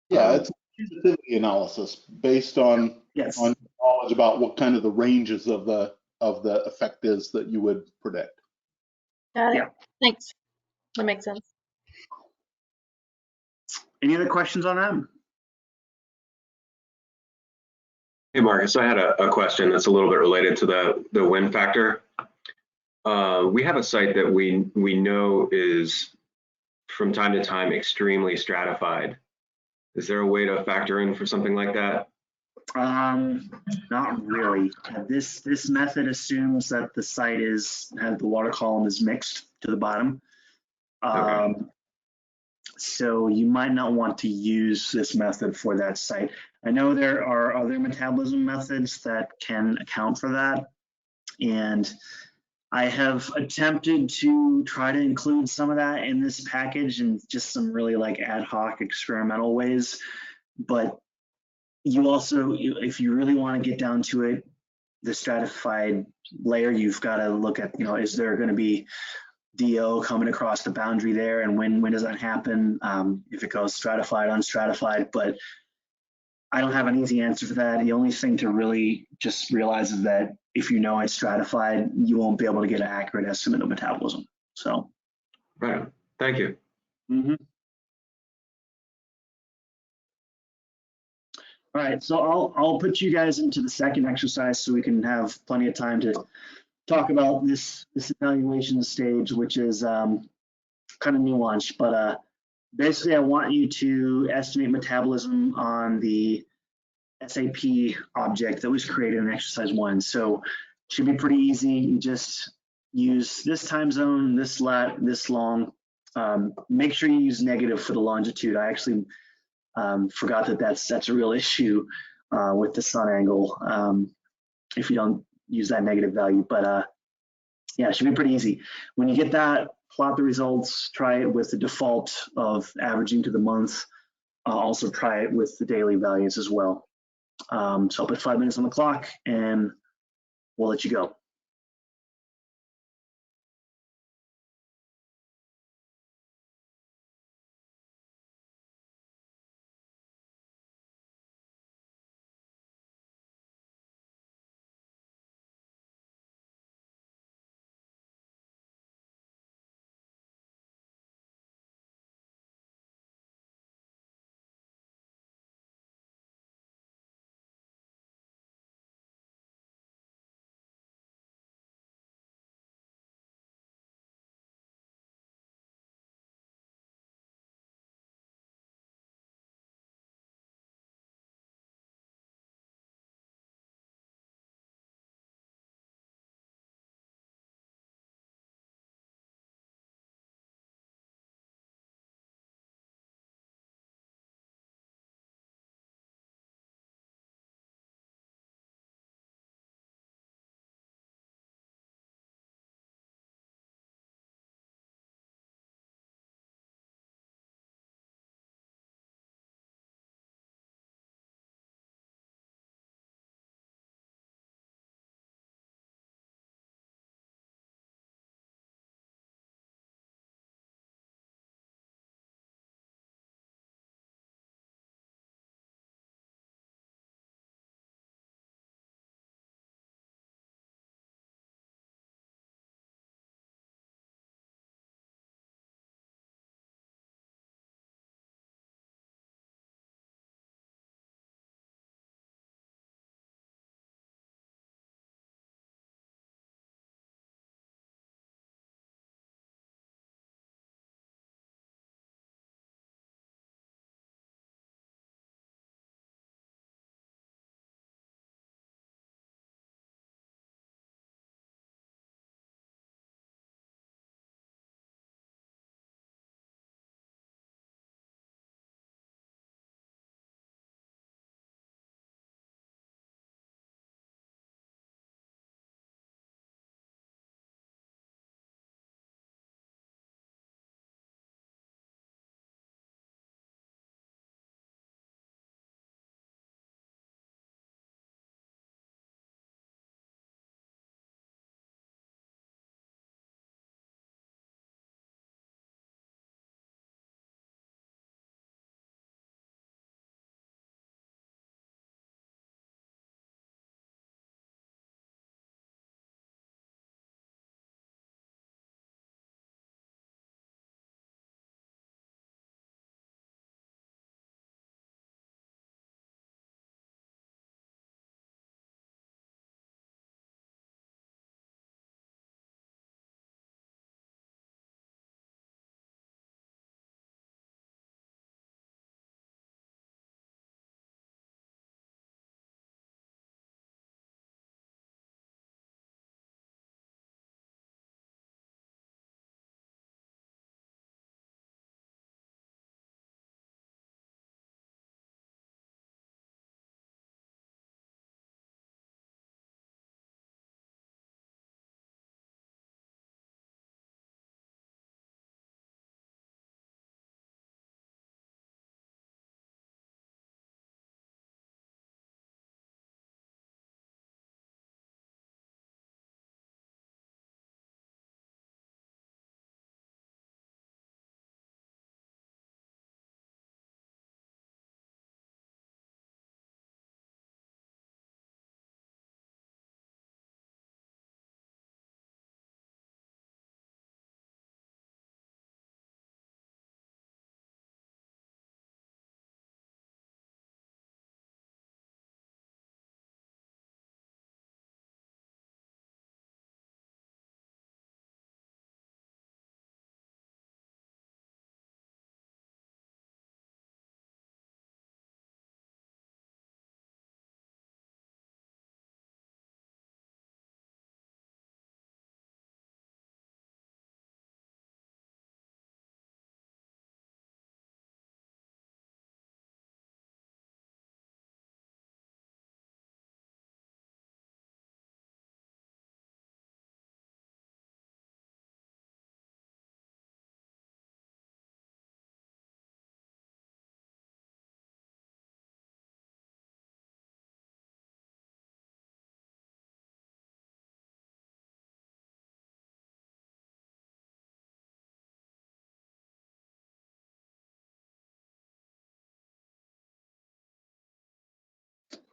Yeah, it's a sensitivity analysis based on Yes. on knowledge about what kind of the ranges of the effect is that you would predict. Got it. Yeah. Thanks. That makes sense. Any other questions on that? Hey, Marcus, I had a question that's a little bit related to the wind factor. We have a site that we know is from time to time extremely stratified. Is there a way to factor in for something like that? Not really. This method assumes that the site has the water column is mixed to the bottom. Okay. So you might not want to use this method for that site. I know there are other metabolism methods that can account for that. And I have attempted to try to include some of that in this package in just some really like ad hoc experimental ways. But you also, if you really want to get down to it, the stratified layer, you've got to look at, is there going to be DO coming across the boundary there, and when does that happen? If it goes stratified, unstratified, but I don't have an easy answer for that. The only thing to really just realize is that if you know it's stratified, you won't be able to get an accurate estimate of metabolism. So, Right. Thank you. All right, so I'll put you guys into the second exercise so we can have plenty of time to talk about this evaluation stage, which is kind of nuanced, but basically I want you to estimate metabolism on the SAP object that was created in exercise 1. So it should be pretty easy. You just use this time zone, this long. Make sure you use negative for the longitude. I actually forgot that that's a real issue with the sun angle if you don't use that negative value. But yeah, it should be pretty easy. When you get that, plot the results, try it with the default of averaging to the month. Also try it with the daily values as well. So I'll put 5 minutes on the clock and we'll let you go.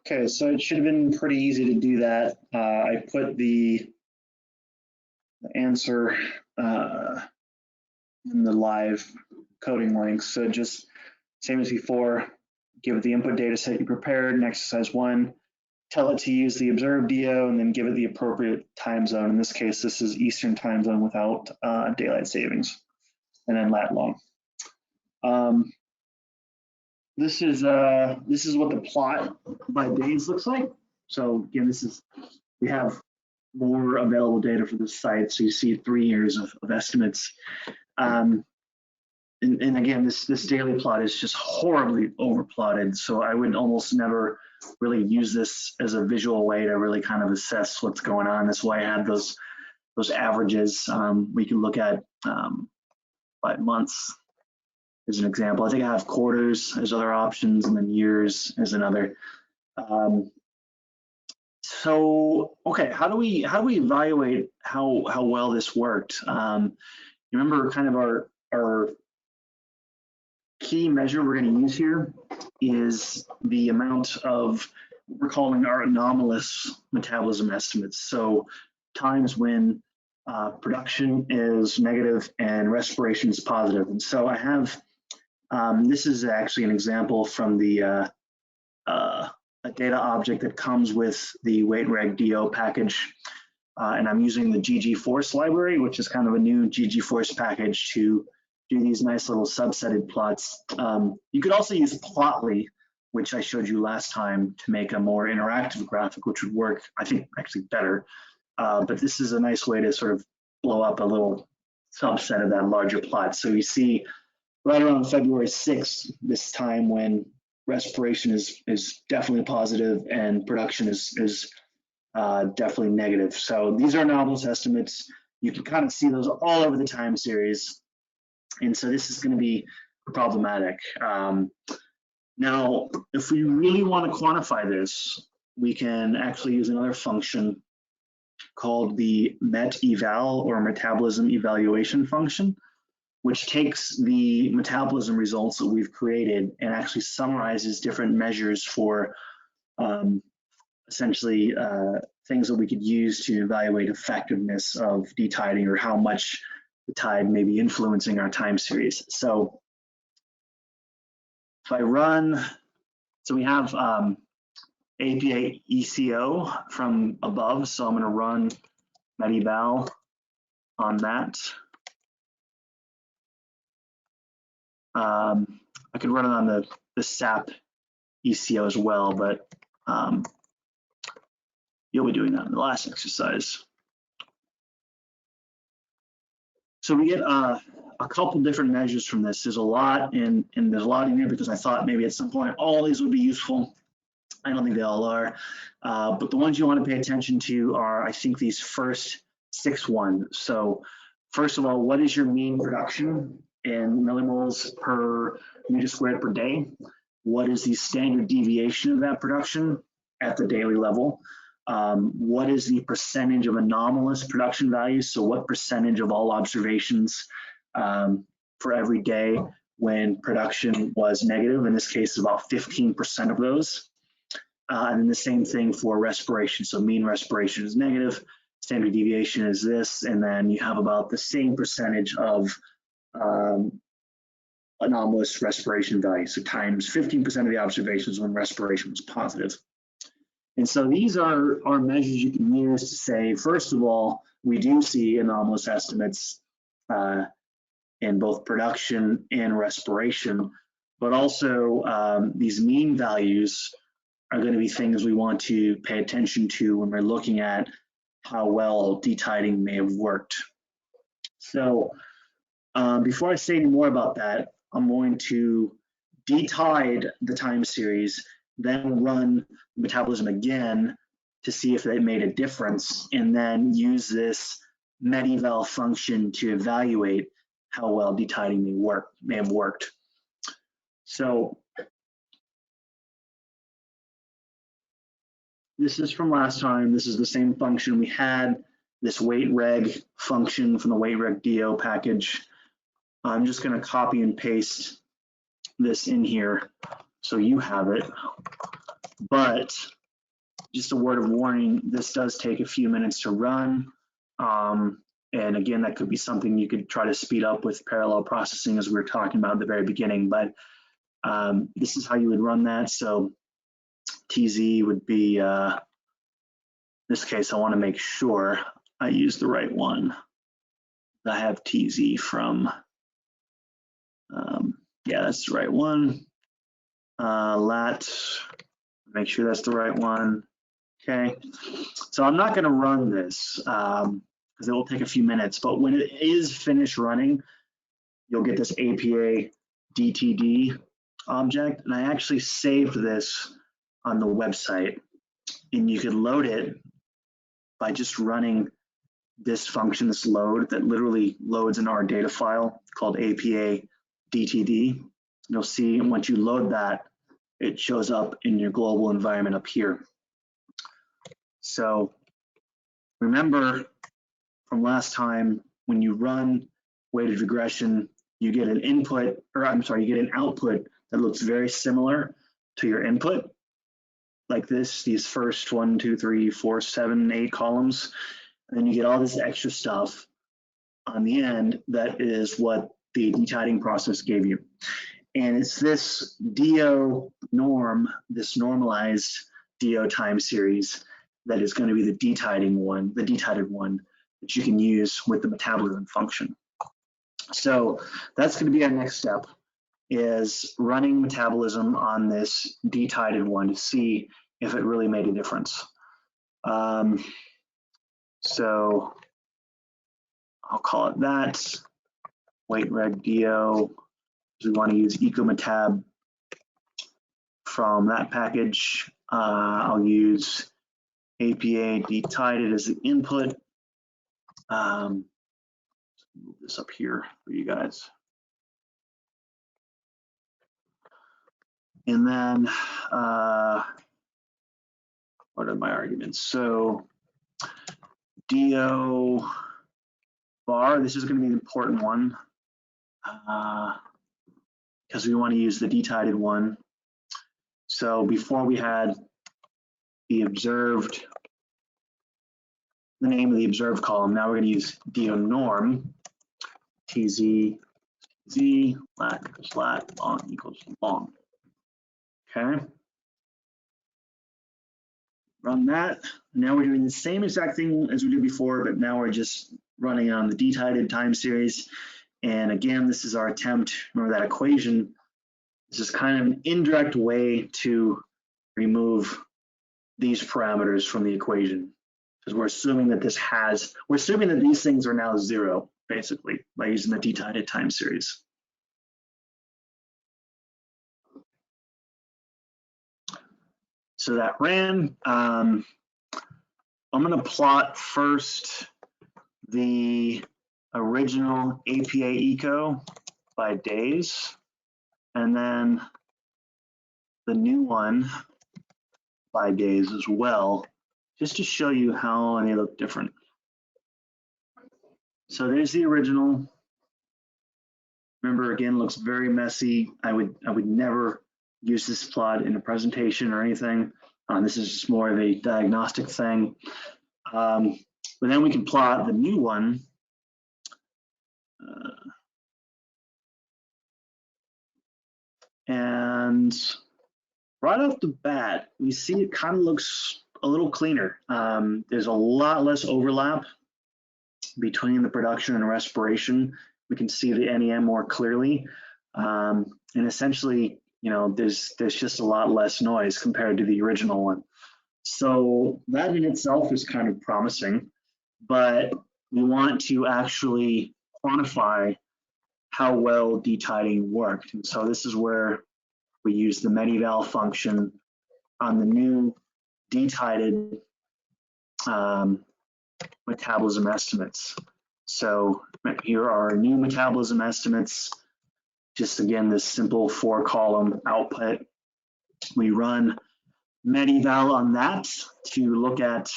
Okay, so it should have been pretty easy to do that. I put the answer in the live coding link. So just same as before, give it the input data set you prepared in exercise 1, tell it to use the observed DO, and then give it the appropriate time zone. In this case, this is Eastern time zone without daylight savings, and then lat long. This is what the plot by days looks like. So again, we have more available data for this site. So you see 3 years of estimates. And again, this daily plot is just horribly overplotted. So I would almost never really use this as a visual way to really kind of assess what's going on. That's why I had those averages. We can look at by months as an example. I think I have quarters as other options, and then years as another. So okay, how do we evaluate how well this worked? You remember kind of our key measure we're going to use here is the amount of what we're calling our anomalous metabolism estimates. So times when production is negative and respiration is positive. And so I have this is actually an example from the a data object that comes with the weight-reg-do package. And I'm using the ggforce library, which is kind of a new ggforce package to do these nice little subsetted plots. You could also use Plotly, which I showed you last time, to make a more interactive graphic, which would work, I think, actually better. But this is a nice way to sort of blow up a little subset of that larger plot. So you see right around February 6th, this time when respiration is definitely positive and production is definitely negative. So these are anomalous estimates. You can kind of see those all over the time series. And so this is going to be problematic. Now, if we really want to quantify this, we can actually use another function called the MET-eval, or metabolism evaluation function, which takes the metabolism results that we've created and actually summarizes different measures for essentially things that we could use to evaluate effectiveness of detiding, or how much the tide may be influencing our time series. So if I run, so we have APA ECO from above, so I'm going to run Met-eval on that. I could run it on the SAP ECO as well, but you'll be doing that in the last exercise. So we get a couple different measures from this. There's a lot, and there's a lot in here because I thought maybe at some point all these would be useful. I don't think they all are, but the ones you want to pay attention to are, I think, these first 6 ones. So first of all, what is your mean production in millimoles per meter squared per day? What is the standard deviation of that production at the daily level? What is the percentage of anomalous production values? So what percentage of all observations for every day when production was negative? In this case, about 15% of those. And then the same thing for respiration. So mean respiration is negative, standard deviation is this, and then you have about the same percentage of anomalous respiration value. So times 15% of the observations when respiration was positive. And so these are measures you can use to say, first of all, we do see anomalous estimates in both production and respiration, but also these mean values are going to be things we want to pay attention to when we're looking at how well detiding may have worked. So before I say any more about that, I'm going to detide the time series, then run metabolism again to see if they made a difference, and then use this Met-eval function to evaluate how well detiding may have worked. So this is from last time. This is the same function we had, this weight-reg function from the weight-reg-do package. I'm just going to copy and paste this in here so you have it. But just a word of warning, this does take a few minutes to run. And again, that could be something you could try to speed up with parallel processing, as we were talking about at the very beginning, but this is how you would run that. So TZ would be, in this case, I want to make sure I use the right one. I have TZ from, yeah, that's the right one. Lat, make sure that's the right one. Okay, so I'm not going to run this because it will take a few minutes, but when it is finished running, you'll get this APA DTD object, and I actually saved this on the website, and you could load it by just running this function, this load, that literally loads an R data file called APA DTD. You'll see once you load that, it shows up in your global environment up here. So remember from last time, when you run weighted regression, you get an input, or I'm sorry, you get an output that looks very similar to your input, like this, these first 1, 2, 3, 4, 7, 8 columns. And then you get all this extra stuff on the end that is what the detiding process gave you. And it's this DO norm, this normalized DO time series, that is going to be the detiding one, the detided one that you can use with the metabolism function. So that's going to be our next step, is running metabolism on this detided one to see if it really made a difference. So I'll call it that, weight reg DO. We want to use ecometab from that package. I'll use APA detided as the input. Move this up here for you guys. And then, what are my arguments? So DO bar, this is going to be an important one because we want to use the detided one. So before we had the observed, the name of the observed column, now we're going to use DO norm, TZ, Z, lat equals lat, long equals long. Okay. Run that. Now we're doing the same exact thing as we did before, but now we're just running on the detided time series. And again, this is our attempt. Remember that equation? This is kind of an indirect way to remove these parameters from the equation, because we're assuming that we're assuming that these things are now 0, basically, by using the detided time series. So that ran. I'm going to plot first the original APA eco by days, and then the new one by days as well, just to show you how they look different. So there's the original. Remember, again, looks very messy. I would never use this plot in a presentation or anything. This is just more of a diagnostic thing. But then we can plot the new one. And right off the bat, we see it kind of looks a little cleaner. There's a lot less overlap between the production and respiration. We can see the NEM more clearly. And essentially, you know, there's just a lot less noise compared to the original one. So that in itself is kind of promising, but we want to actually quantify how well detiding worked. And so this is where we use the Medival function on the new detided metabolism estimates. So here are our new metabolism estimates. Just again, this simple 4-column output. We run Medival on that to look at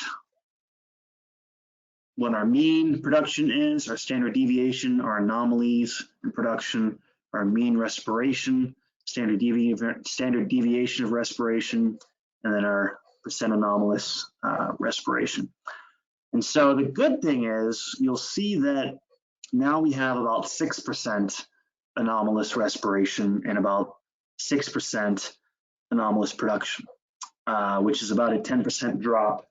what our mean production is, our standard deviation, our anomalies in production, our mean respiration, standard deviation of respiration, and then our anomalous respiration. And so the good thing is you'll see that now we have about 6% anomalous respiration and about 6% anomalous production, which is about a 10% drop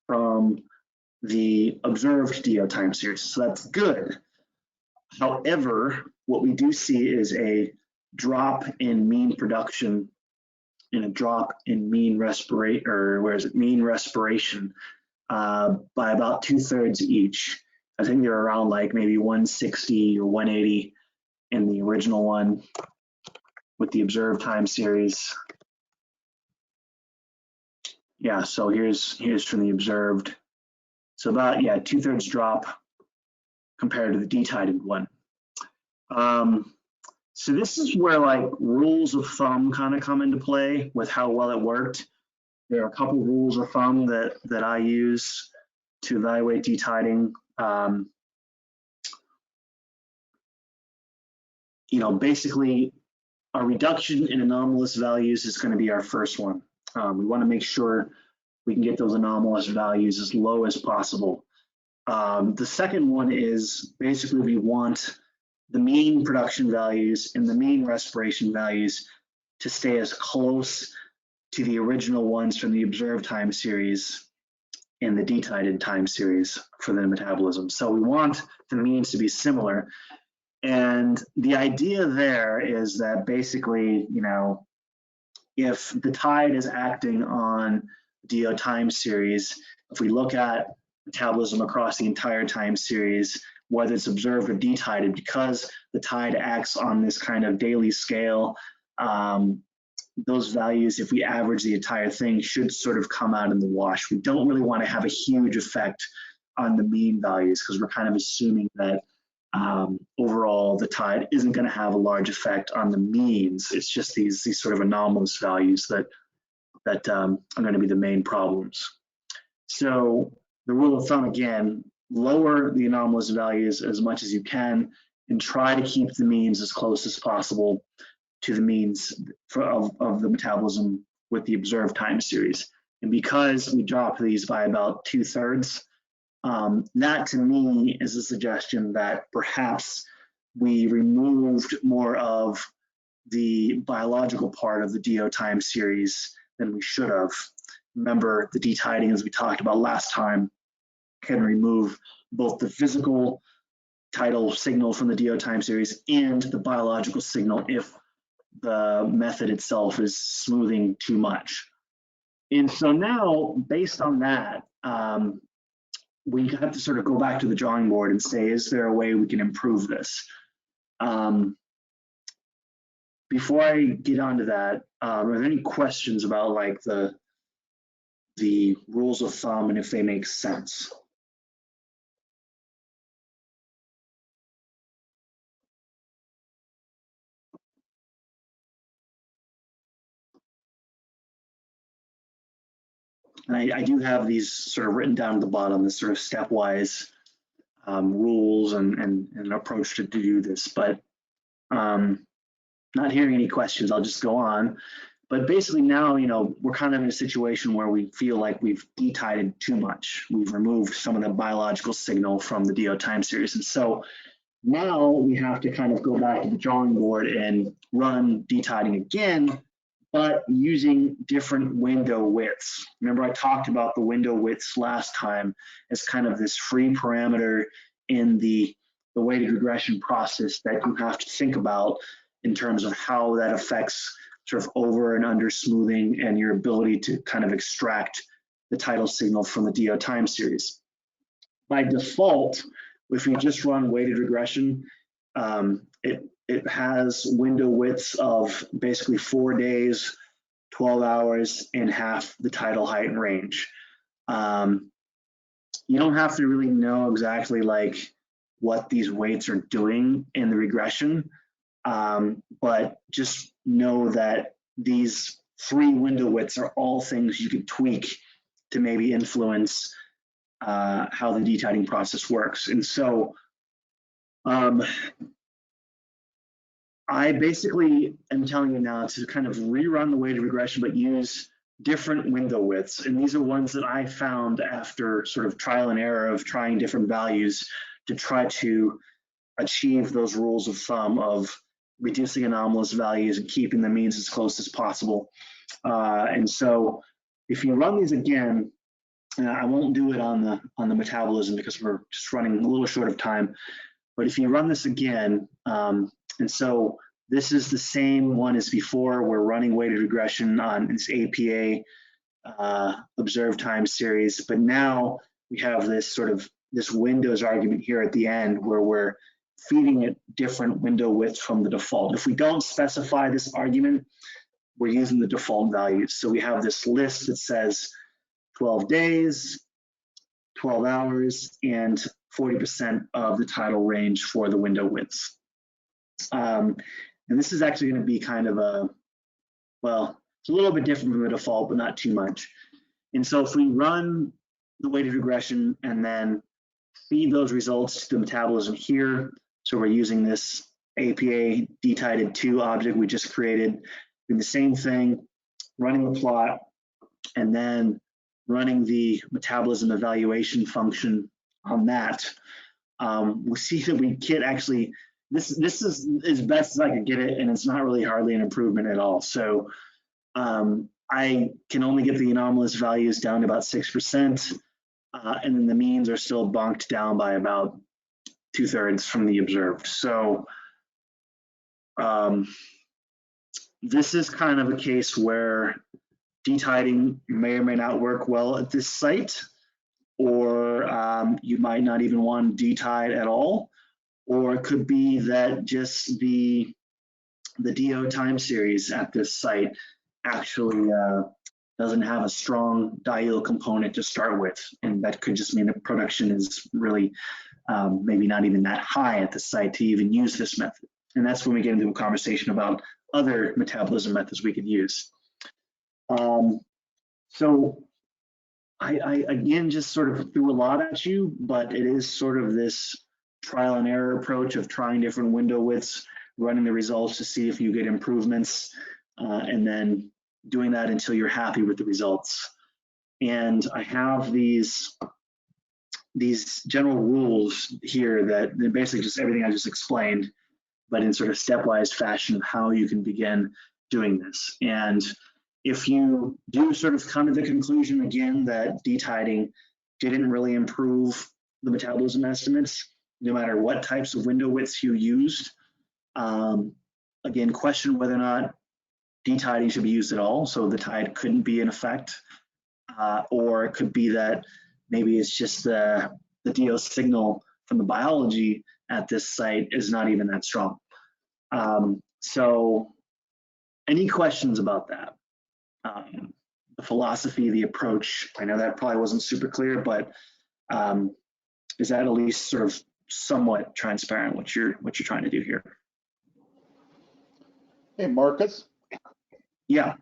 from the observed DO time series. So that's good. However, what we do see is a drop in mean production and a drop in mean respiration by about 2/3 each. I think they're around like maybe 160 or 180 in the original one with the observed time series. Yeah, so here's from the observed. So about, yeah, 2/3 drop compared to the detited one. So this is where like rules of thumb kind of come into play with how well it worked. There are a couple rules of thumb that I use to evaluate detiting. You know, basically a reduction in anomalous values is going to be our first one. We want to make sure we can get those anomalous values as low as possible. The second one is basically we want the mean production values and the mean respiration values to stay as close to the original ones from the observed time series and the detited time series for the metabolism. So we want the means to be similar. And the idea there is that basically, you know, if the tide is acting on DO time series, if we look at metabolism across the entire time series, whether it's observed or detited, because the tide acts on this kind of daily scale, those values, if we average the entire thing, should sort of come out in the wash. We don't really want to have a huge effect on the mean values because we're kind of assuming that overall the tide isn't going to have a large effect on the means. It's just these sort of anomalous values that are going to be the main problems. So the rule of thumb, again, lower the anomalous values as much as you can and try to keep the means as close as possible to the means of the metabolism with the observed time series. And because we drop these by about 2/3, that to me is a suggestion that perhaps we removed more of the biological part of the DO time series than we should have. Remember, the detiting, as we talked about last time, can remove both the physical tidal signal from the DO time series and the biological signal if the method itself is smoothing too much. And so now, based on that, we have to sort of go back to the drawing board and say, is there a way we can improve this? Before I get onto that, are there any questions about like the rules of thumb and if they make sense? And I do have these sort of written down at the bottom, this sort of stepwise rules and an approach to do this, but not hearing any questions, I'll just go on. But basically now, you know, we're kind of in a situation where we feel like we've detited too much. We've removed some of the biological signal from the DO time series. And so now we have to kind of go back to the drawing board and run detiting again, but using different window widths. Remember, I talked about the window widths last time as kind of this free parameter in the weighted regression process that you have to think about in terms of how that affects sort of over and under smoothing and your ability to kind of extract the tidal signal from the DO time series. By default, if you just run weighted regression, it has window widths of basically 4 days, 12 hours, and half the tidal height and range. You don't have to really know exactly like what these weights are doing in the regression, but just know that these 3 window widths are all things you could tweak to maybe influence how the detiting process works. And so I basically am telling you now to kind of rerun the weighted regression, but use different window widths. And these are ones that I found after sort of trial and error of trying different values to try to achieve those rules of thumb of reducing anomalous values and keeping the means as close as possible. And so if you run these again, I won't do it on the metabolism because we're just running a little short of time. But if you run this again, and so this is the same one as before, we're running weighted regression on this APA observed time series, but now we have this sort of this windows argument here at the end where we're feeding it different window widths from the default. If we don't specify this argument, we're using the default values. So we have this list that says 12 days, 12 hours, and 40% of the tidal range for the window widths. And this is actually going to be kind of a, well, it's a little bit different from the default, but not too much. And so if we run the weighted regression and then feed those results to the metabolism here, so we're using this APA dtided 2 object we just created, doing the same thing, running the plot, and then running the metabolism evaluation function on that. We see that we get actually, this is as best as I could get it, and it's not really hardly an improvement at all. So I can only get the anomalous values down to about 6%, and then the means are still bunked down by about 2/3 from the observed. So this is kind of a case where detiding may or may not work well at this site, or you might not even want to detide at all, or it could be that just the DO time series at this site actually doesn't have a strong diel component to start with, and that could just mean that production is really maybe not even that high at the site to even use this method. And that's when we get into a conversation about other metabolism methods we could use. So I again just sort of threw a lot at you, but it is sort of this trial and error approach of trying different window widths, running the results to see if you get improvements, and then doing that until you're happy with the results. And I have these general rules here that they're basically just everything I just explained, but in sort of stepwise fashion of how you can begin doing this. And if you do sort of come to the conclusion again that detiding didn't really improve the metabolism estimates, no matter what types of window widths you used, again, question whether or not detiding should be used at all, so the tide couldn't be in effect, or it could be that maybe it's just the DO signal from the biology at this site is not even that strong. So any questions about that? The philosophy, the approach, I know that probably wasn't super clear, but is that at least sort of somewhat transparent what you're trying to do here? Hey, Marcus. Yeah.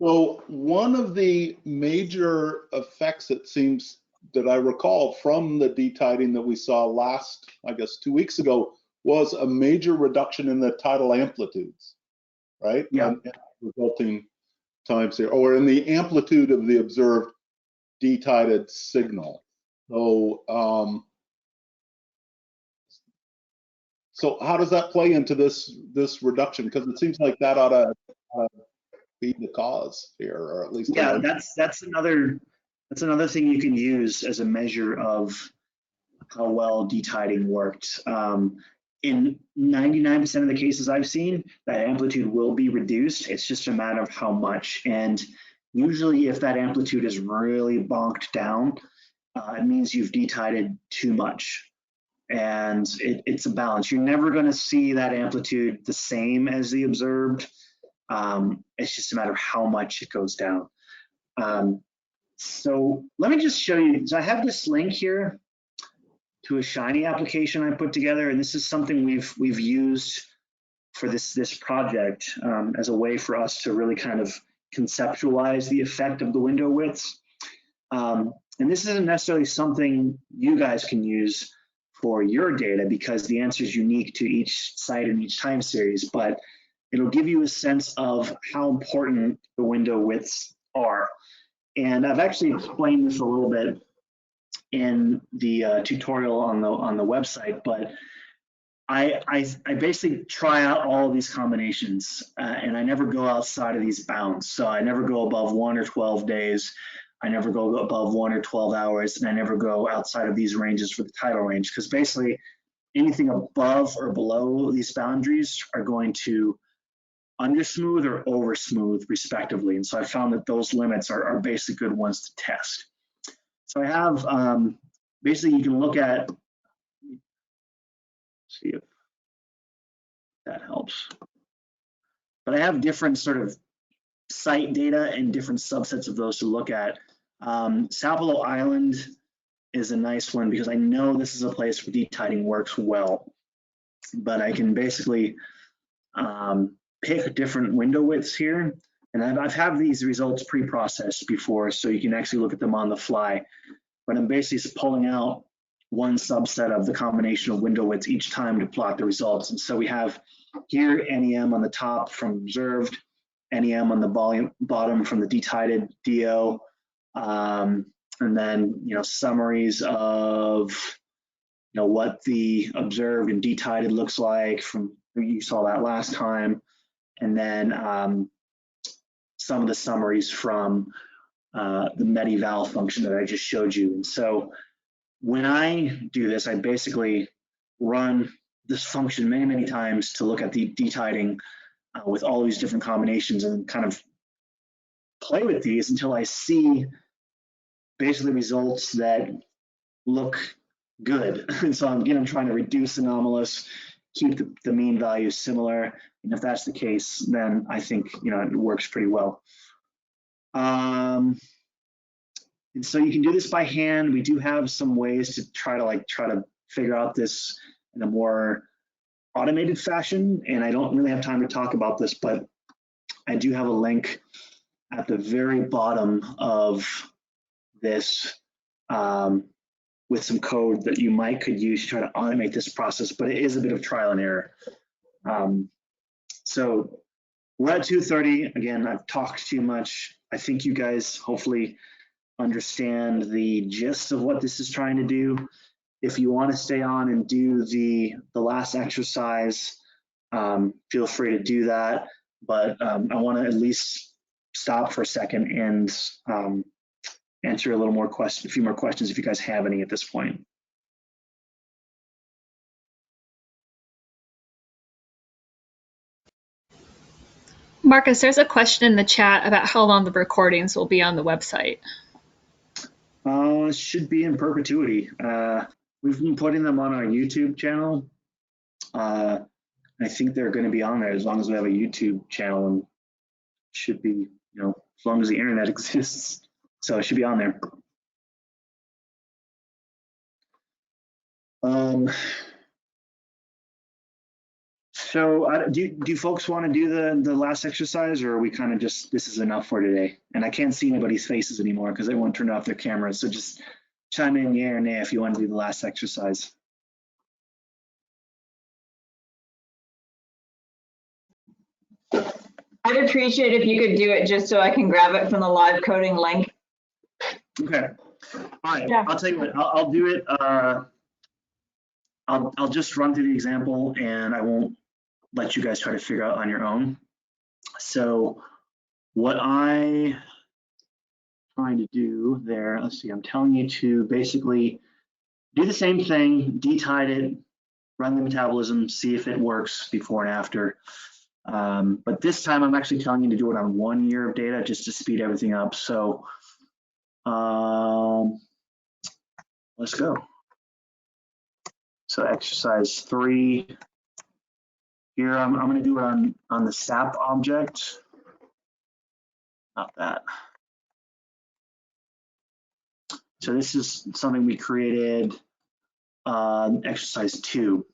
So one of the major effects, it seems, that I recall from the detiding that we saw last, I guess, 2 weeks ago, was a major reduction in the tidal amplitudes, right? Yeah. And resulting times here, or in the amplitude of the observed detided signal. So, so how does that play into this reduction? Because it seems like that ought to be the cause here, or at least. Yeah, that's another thing you can use as a measure of how well detiding worked. In 99% of the cases I've seen, that amplitude will be reduced. It's just a matter of how much. And usually if that amplitude is really bonked down, it means you've detided too much. And it's a balance. You're never going to see that amplitude the same as the observed. It's just a matter of how much it goes down. So let me just show you. So I have this link here to a Shiny application I put together, and this is something we've used for this project as a way for us to really kind of conceptualize the effect of the window widths. And this isn't necessarily something you guys can use for your data because the answer is unique to each site and each time series, but it'll give you a sense of how important the window widths are. And I've actually explained this a little bit in the tutorial on the website, but I basically try out all of these combinations, and I never go outside of these bounds. So I never go above 1 or 12 days. I never go above 1 or 12 hours, and I never go outside of these ranges for the title range, because basically anything above or below these boundaries are going to under-smooth or over-smooth respectively. And so I found that those limits are basically good ones to test. So I have, basically you can look at, see if that helps. But I have different sort of site data and different subsets of those to look at. Sapelo Island is a nice one because I know this is a place where detiding works well, but I can basically pick different window widths here. And I've had these results pre-processed before, so you can actually look at them on the fly. But I'm basically pulling out one subset of the combination of window widths each time to plot the results. And so we have here NEM on the top from observed, NEM on the bottom from the detided DO, and then summaries of what the observed and detided looks like from, you saw that last time, and then some of the summaries from the MEDIVAL function that I just showed you. And so when I do this, I basically run this function many, many times to look at the detiding with all these different combinations and kind of play with these until I see basically results that look good. And so again, I'm trying to reduce anomalous, keep the mean value similar. And if that's the case, then I think it works pretty well. And so you can do this by hand. We do have some ways to try to figure out this in a more automated fashion. And I don't really have time to talk about this, but I do have a link at the very bottom of this with some code that you could use to try to automate this process, but it is a bit of trial and error. So we're at 2:30. Again, I've talked too much. I think you guys hopefully understand the gist of what this is trying to do. If you want to stay on and do the last exercise, feel free to do that. But I want to at least stop for a second and answer a few more questions if you guys have any at this point. Marcus, there's a question in the chat about how long the recordings will be on the website. It should be in perpetuity. We've been putting them on our YouTube channel. I think they're going to be on there as long as we have a YouTube channel, and should be, as long as the internet exists. So it should be on there. So do folks want to do the last exercise, or are we kind of just, this is enough for today? And I can't see anybody's faces anymore because everyone turned off their cameras. So just chime in yeah or nay if you want to do the last exercise. I'd appreciate if you could do it just so I can grab it from the live coding link. Okay. All right. Yeah. I'll tell you what. I'll do it. I'll just run through the example, and I won't let you guys try to figure out on your own. So what I'm trying to do there, let's see, I'm telling you to basically do the same thing, detide it, run the metabolism, see if it works before and after. But this time I'm actually telling you to do it on 1 year of data just to speed everything up. So let's go. So exercise 3. Here I'm going to do it on the SAP object. Not that. So this is something we created exercise 2.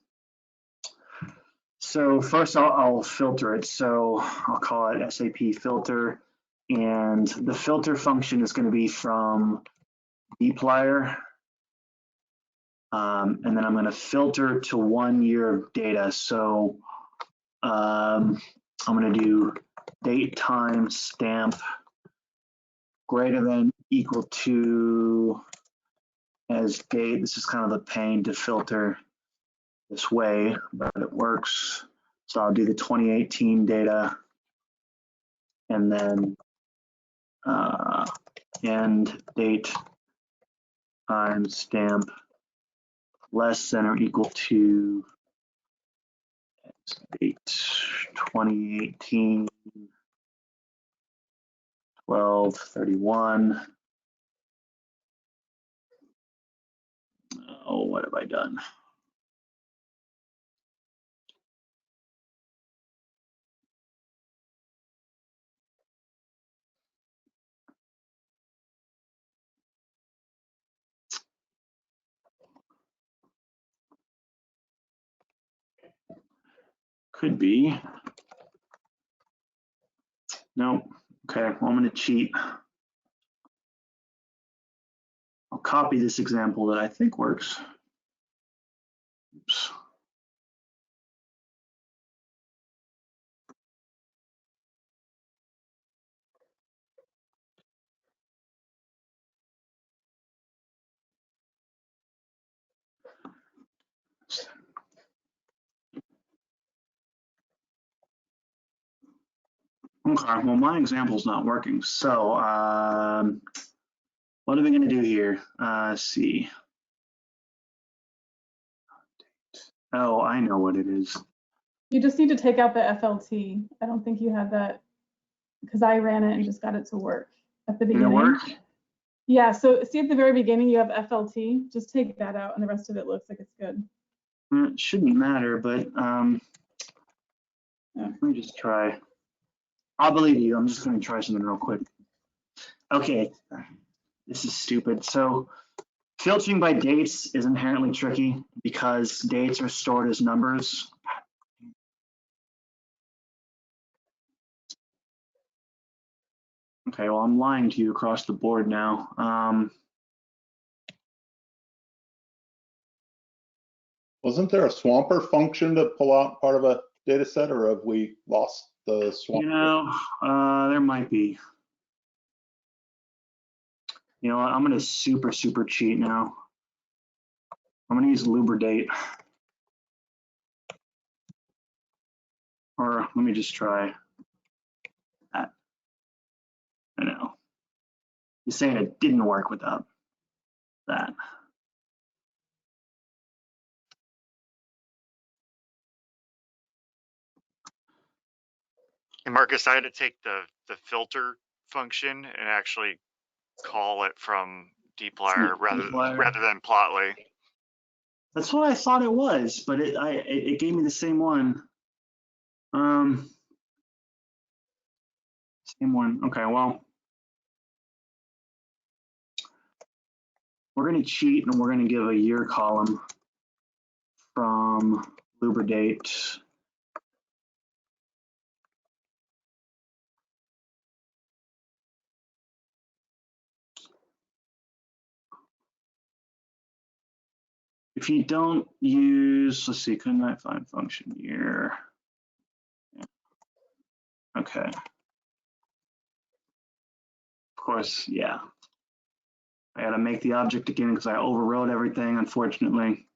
So first I'll filter it. So I'll call it SAP filter. And the filter function is going to be from dplyr. And then I'm going to filter to 1 year of data. So I'm going to do date time stamp greater than equal to as date. This is kind of a pain to filter this way, but it works. So I'll do the 2018 data and then end date timestamp less than or equal to date 2018 12/31. Oh, what have I done? Could be. Nope. Okay, well, I'm going to cheat. I'll copy this example that I think works. Oops. Okay, well, my example's not working. So what are we going to do here? See. Oh, I know what it is. You just need to take out the FLT. I don't think you have that because I ran it and just got it to work at the beginning. Did it work? Yeah, so see at the very beginning you have FLT. Just take that out and the rest of it looks like it's good. It shouldn't matter, but Yeah. let me just try. I'll believe you. I'm just going to try something real quick. Okay, this is stupid. So filtering by dates is inherently tricky because dates are stored as numbers. Okay, well, I'm lying to you across the board now. Wasn't there a swamper function to pull out part of a data set, or have we lost the swamper? You know, there might be. You know what? I'm going to super cheat now. I'm going to use Luberdate. Or let me just try that. I know. You're saying it didn't work without that. And Marcus, I had to take the filter function and actually call it from dplyr rather than plotly. That's what I thought it was, but it gave me the same one. Same one. Okay, well, we're going to cheat and we're going to give a year column from Luberdate. If you don't use, let's see, couldn't I find function year? Okay. Of course, yeah. I gotta make the object again because I overrode everything, unfortunately.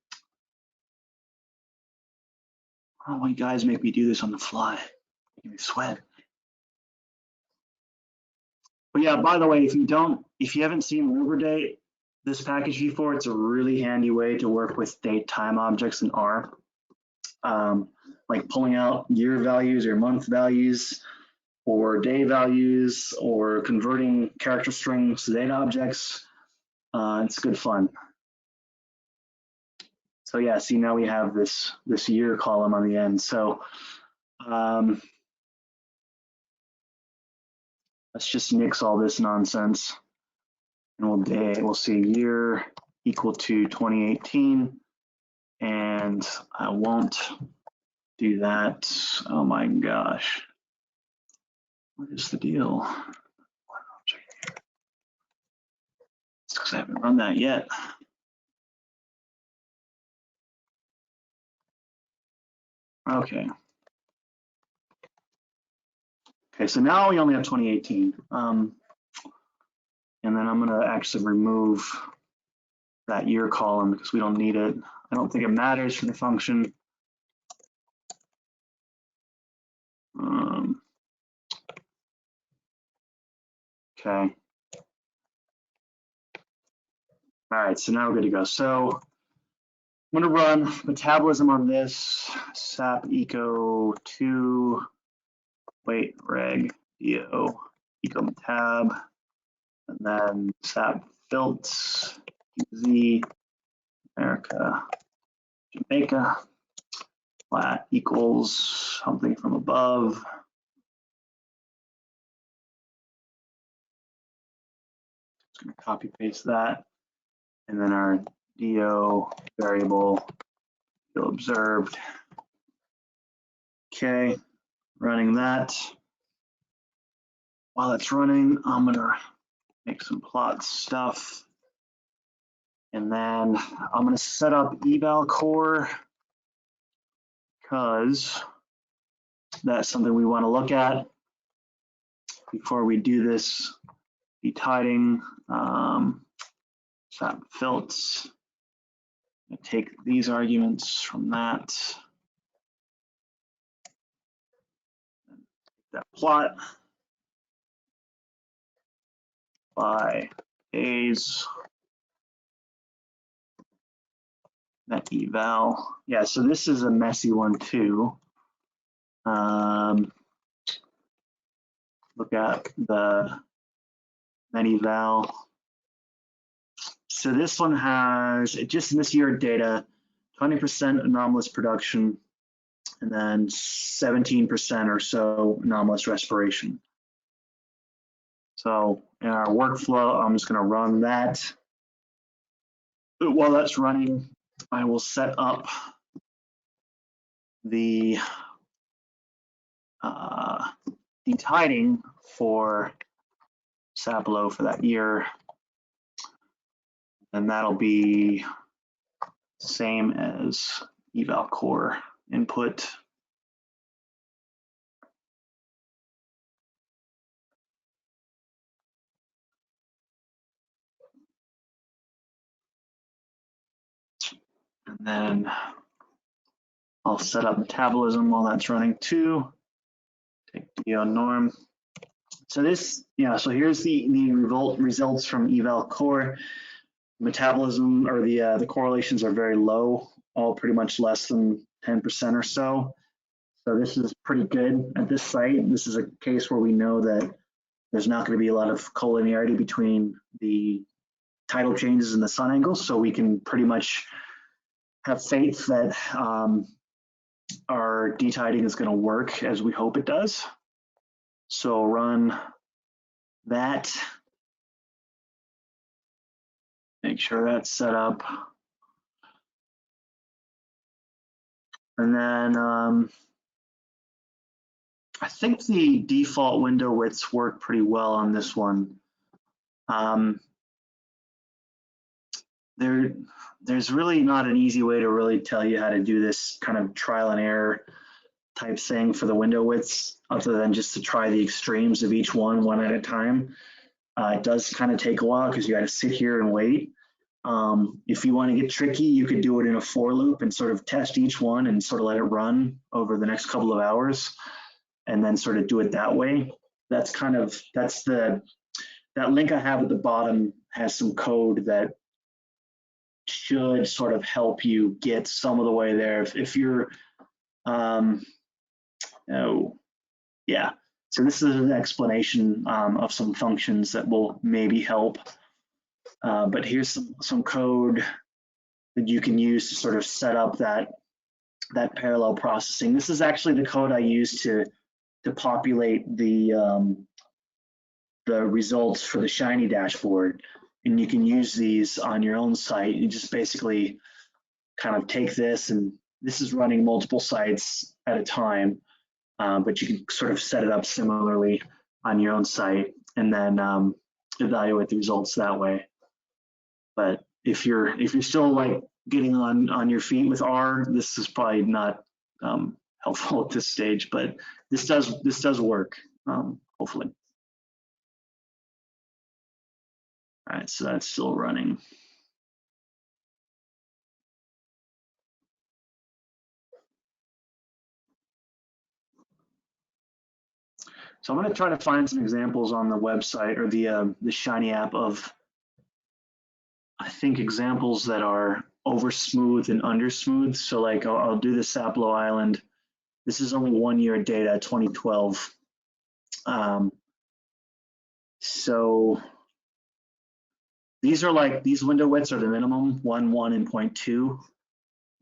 Oh, you guys make me do this on the fly. Make me sweat. But yeah, by the way, if you haven't seen Luberdate, this package before, it's a really handy way to work with date time objects in R. Like pulling out year values or month values or day values or converting character strings to date objects. It's good fun. So yeah, see now we have this year column on the end. So let's just nix all this nonsense. And we'll see year equal to 2018. And I won't do that. Oh my gosh. What is the deal? It's because I haven't run that yet. Okay. Okay, so now we only have 2018. And then I'm going to actually remove that year column because we don't need it. I don't think it matters for the function. Okay. All right, so now we're good to go. So I'm going to run metabolism on this, sap eco 2, wait, reg, eo, eco metab, and then sap filts, z, America, Jamaica, flat equals something from above. Just going to copy paste that. And then our do variable, observed. Okay, running that. While it's running, I'm gonna make some plot stuff. And then I'm gonna set up eval core because that's something we want to look at before we do this detiding. Sap filts. Take these arguments from that. That plot by days. That eval. Yeah, so this is a messy one too. Look at the net eval. So this one has, just in this year data, 20% anomalous production, and then 17% or so anomalous respiration. So in our workflow, I'm just going to run that. While that's running, I will set up the detiding for Saplo for that year. And that'll be same as eval core input. And then I'll set up metabolism while that's running too. Take DO norm. So this, yeah, so here's the Revolt results from eval core. Metabolism, or the correlations are very low, all pretty much less than 10% or so. So this is pretty good at this site. This is a case where we know that there's not going to be a lot of collinearity between the tidal changes and the sun angles, so we can pretty much have faith that our detiding is going to work as we hope it does. So run that. Make sure that's set up. And then I think the default window widths work pretty well on this one. There's really not an easy way to really tell you how to do this kind of trial and error type thing for the window widths, other than just to try the extremes of each one at a time. It does kind of take a while because you got to sit here and wait. If you want to get tricky, you could do it in a for loop and sort of test each one and sort of let it run over the next couple of hours, and then sort of do it that way. That link I have at the bottom has some code that should sort of help you get some of the way there. If you're, yeah. So this is an explanation of some functions that will maybe help. But here's some code that you can use to sort of set up that parallel processing. This is actually the code I use to populate the results for the Shiny dashboard. And you can use these on your own site. You just basically kind of take this, and this is running multiple sites at a time, but you can sort of set it up similarly on your own site and then evaluate the results that way. But if you're still like getting on your feet with R, this is probably not helpful at this stage, but this does work, hopefully. All right, so that's still running. So I'm going to try to find some examples on the website or the Shiny app of, I think, examples that are over smooth and under smooth. So like I'll do the Sapelo Island. This is only 1 year data, 2012. So these are like, these window widths are the minimum, 1, 1, and 0.2. You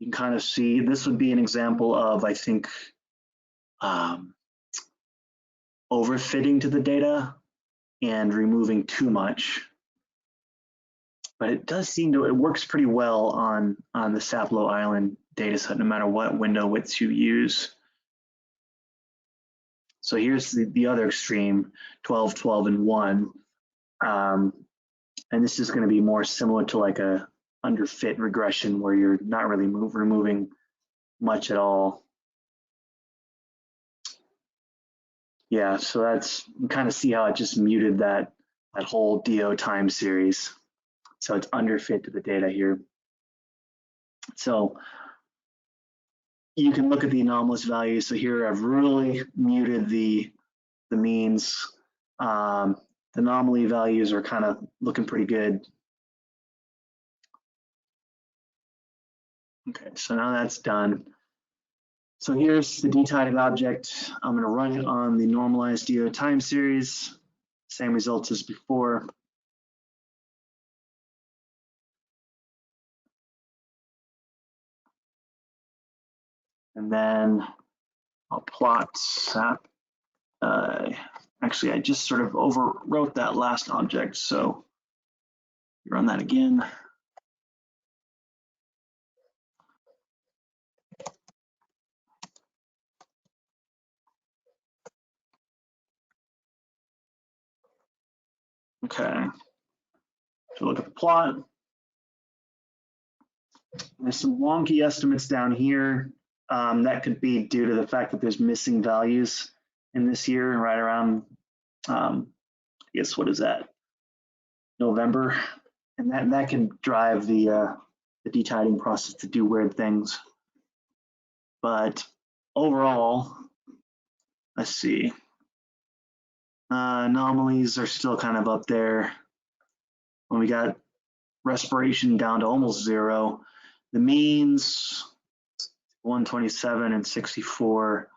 can kind of see, this would be an example of, I think, overfitting to the data and removing too much. But it does seem to, it works pretty well on the Sapelo Island data set, no matter what window widths you use. So here's the other extreme, 12, 12, and 1. And this is going to be more similar to like a underfit regression where you're not really removing much at all. Yeah, so that's, you kind of see how it just muted that whole DO time series. So it's underfit to the data here. So you can look at the anomalous values. So here I've really muted the means. The anomaly values are kind of looking pretty good. Okay, so now that's done. So here's the detitled object. I'm going to run it on the normalized DO time series. Same results as before. And then I'll plot SAP. Actually, I just sort of overwrote that last object, so run that again. Okay, so look at the plot. There's some wonky estimates down here. That could be due to the fact that there's missing values in this year, right around, I guess, what is that? November, and that can drive the detitling process to do weird things. But overall, let's see. Anomalies are still kind of up there. When we got respiration down to almost 0, the means 127 and 64.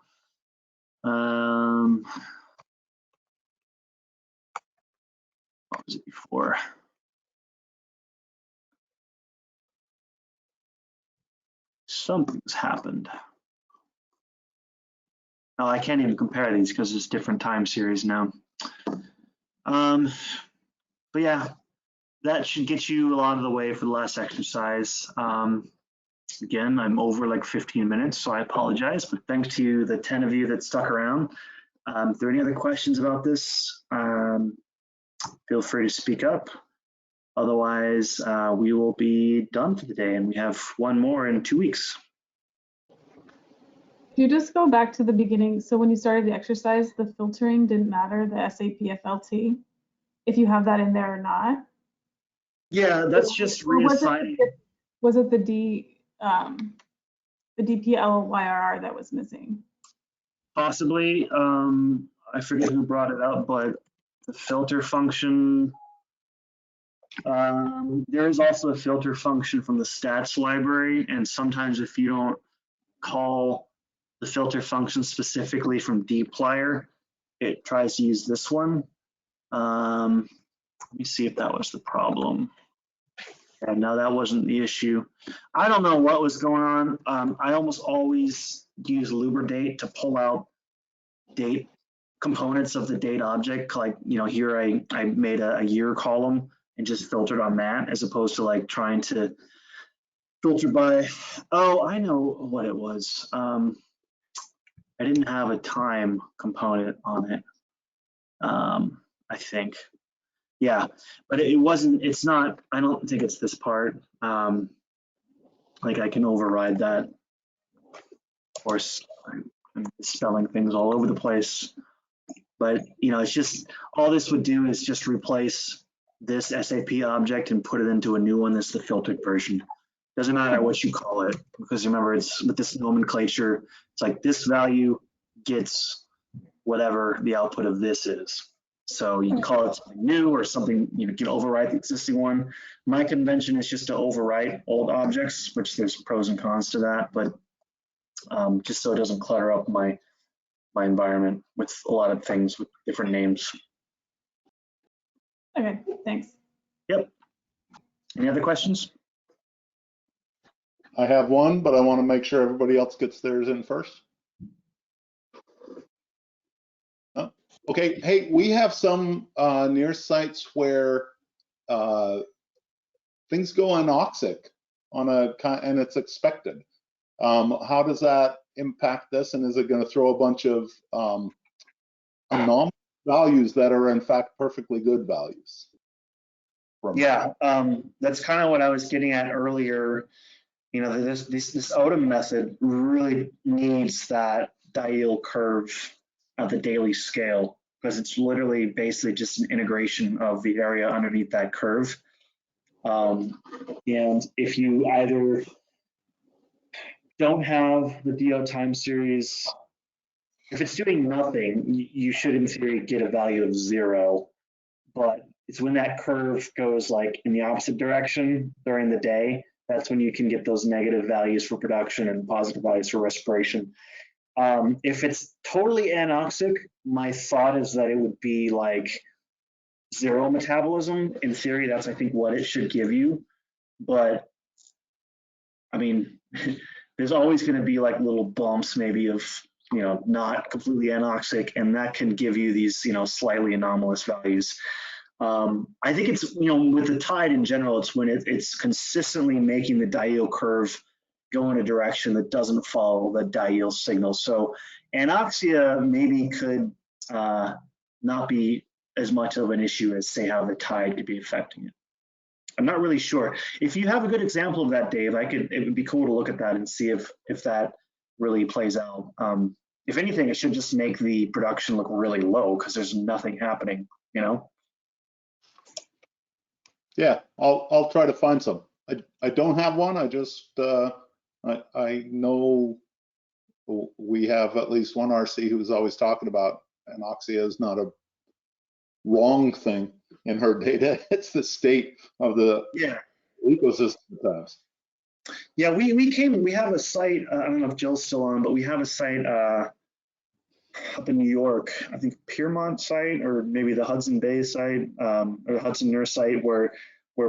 What was it before? Something's happened. Oh, I can't even compare these because it's different time series now. But yeah, that should get you a lot of the way for the last exercise. Again, I'm over like 15 minutes, so I apologize, but thanks to the 10 of you that stuck around. If there are any other questions about this, feel free to speak up. Otherwise, we will be done for the day, and we have one more in 2 weeks. If you just go back to the beginning, so when you started the exercise, the filtering didn't matter, the SAPFLT, if you have that in there or not. Yeah, that's just reassigning. Was it the DPLYRR that was missing? Possibly. I forget who brought it up, but the filter function, there is also a filter function from the stats library, and sometimes if you don't call the filter function specifically from dplyr, it tries to use this one. Let me see if that was the problem. Yeah, no, that wasn't the issue. I don't know what was going on. I almost always use LuberDate to pull out date components of the date object. Like, you know, here I made a year column and just filtered on that, as opposed to like trying to filter by, oh, I know what it was. I didn't have a time component on it, I think. Yeah, but it wasn't, it's not, I don't think it's this part. Like I can override that. Of course, I'm spelling things all over the place. But, you know, it's just, all this would do is just replace this SAP object and put it into a new one that's the filtered version. Doesn't matter what you call it, because remember, it's with this nomenclature, it's like this value gets whatever the output of this is. So you can call it something new or something, you can overwrite the existing one. My convention is just to overwrite old objects, which there's pros and cons to that, but just so it doesn't clutter up my environment with a lot of things with different names. Okay, thanks. Yep. Any other questions? I have one, but I want to make sure everybody else gets theirs in first. Oh, okay, hey, we have some near sites where things go anoxic on and it's expected. How does that impact this? And is it going to throw a bunch of anomalous values that are in fact perfectly good values? Yeah, that's kind of what I was getting at earlier. This Odom method really needs that diel curve at the daily scale, because it's literally basically just an integration of the area underneath that curve. And if you either don't have the DO time series, if it's doing nothing, you should in theory get a value of 0. But it's when that curve goes like in the opposite direction during the day, that's when you can get those negative values for production and positive values for respiration. If it's totally anoxic, my thought is that it would be like 0 metabolism. In theory, that's I think what it should give you. But I mean, there's always going to be like little bumps maybe of, not completely anoxic, and that can give you these, slightly anomalous values. I think it's, with the tide in general, it's when it's consistently making the diel curve go in a direction that doesn't follow the diel signal. So anoxia maybe could not be as much of an issue as, say, how the tide could be affecting it. I'm not really sure. If you have a good example of that, Dave, it would be cool to look at that and see if that really plays out. If anything, it should just make the production look really low because there's nothing happening, Yeah, I'll try to find some. I don't have one. I just I know we have at least one RC who's always talking about anoxia is not a wrong thing in her data. It's the state of the ecosystem at times. Yeah, we have a site, I don't know if Jill's still on, but we have a site up in New York, I think Piermont site, or maybe the Hudson Bay site, or the Hudson NERRS site, where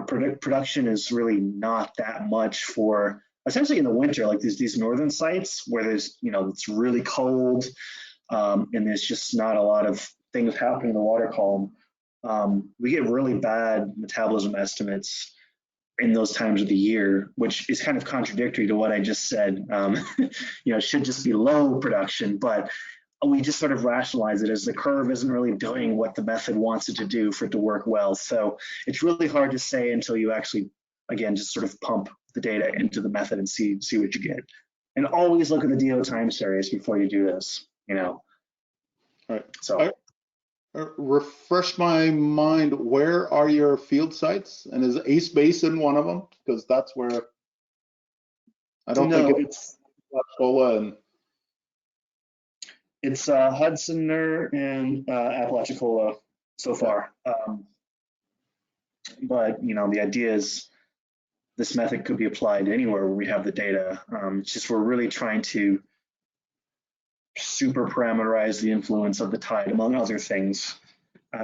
production is really not that much for, essentially in the winter, like these northern sites where there's, it's really cold, and there's just not a lot of things happening in the water column. We get really bad metabolism estimates in those times of the year, which is kind of contradictory to what I just said. It should just be low production, but we just sort of rationalize it as the curve isn't really doing what the method wants it to do for it to work well. So it's really hard to say until you actually, again, just sort of pump the data into the method and see what you get. And always look at the DO time series before you do this, All right. So refresh my mind, where are your field sites? And is Ace Basin one of them? Because that's where I don't think it's Apalachicola and it's Hudson NERRS and Apalachicola so far. But the idea is this method could be applied anywhere where we have the data. It's just we're really trying to super parameterize the influence of the tide, among other things,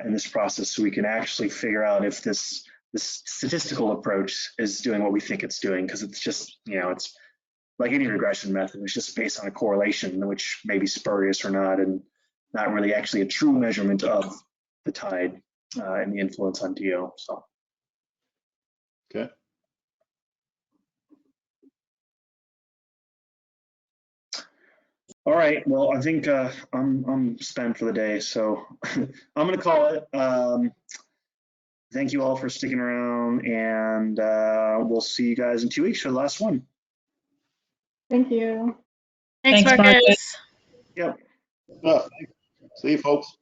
in this process, so we can actually figure out if this statistical approach is doing what we think it's doing, because it's just, it's like any regression method, it's just based on a correlation, which may be spurious or not, and not really actually a true measurement of the tide and the influence on DO. So. Okay. All right. Well, I think I'm spent for the day, so I'm going to call it. Thank you all for sticking around, and we'll see you guys in 2 weeks for the last one. Thank you. Thanks, Marcus. Yep. See you, folks.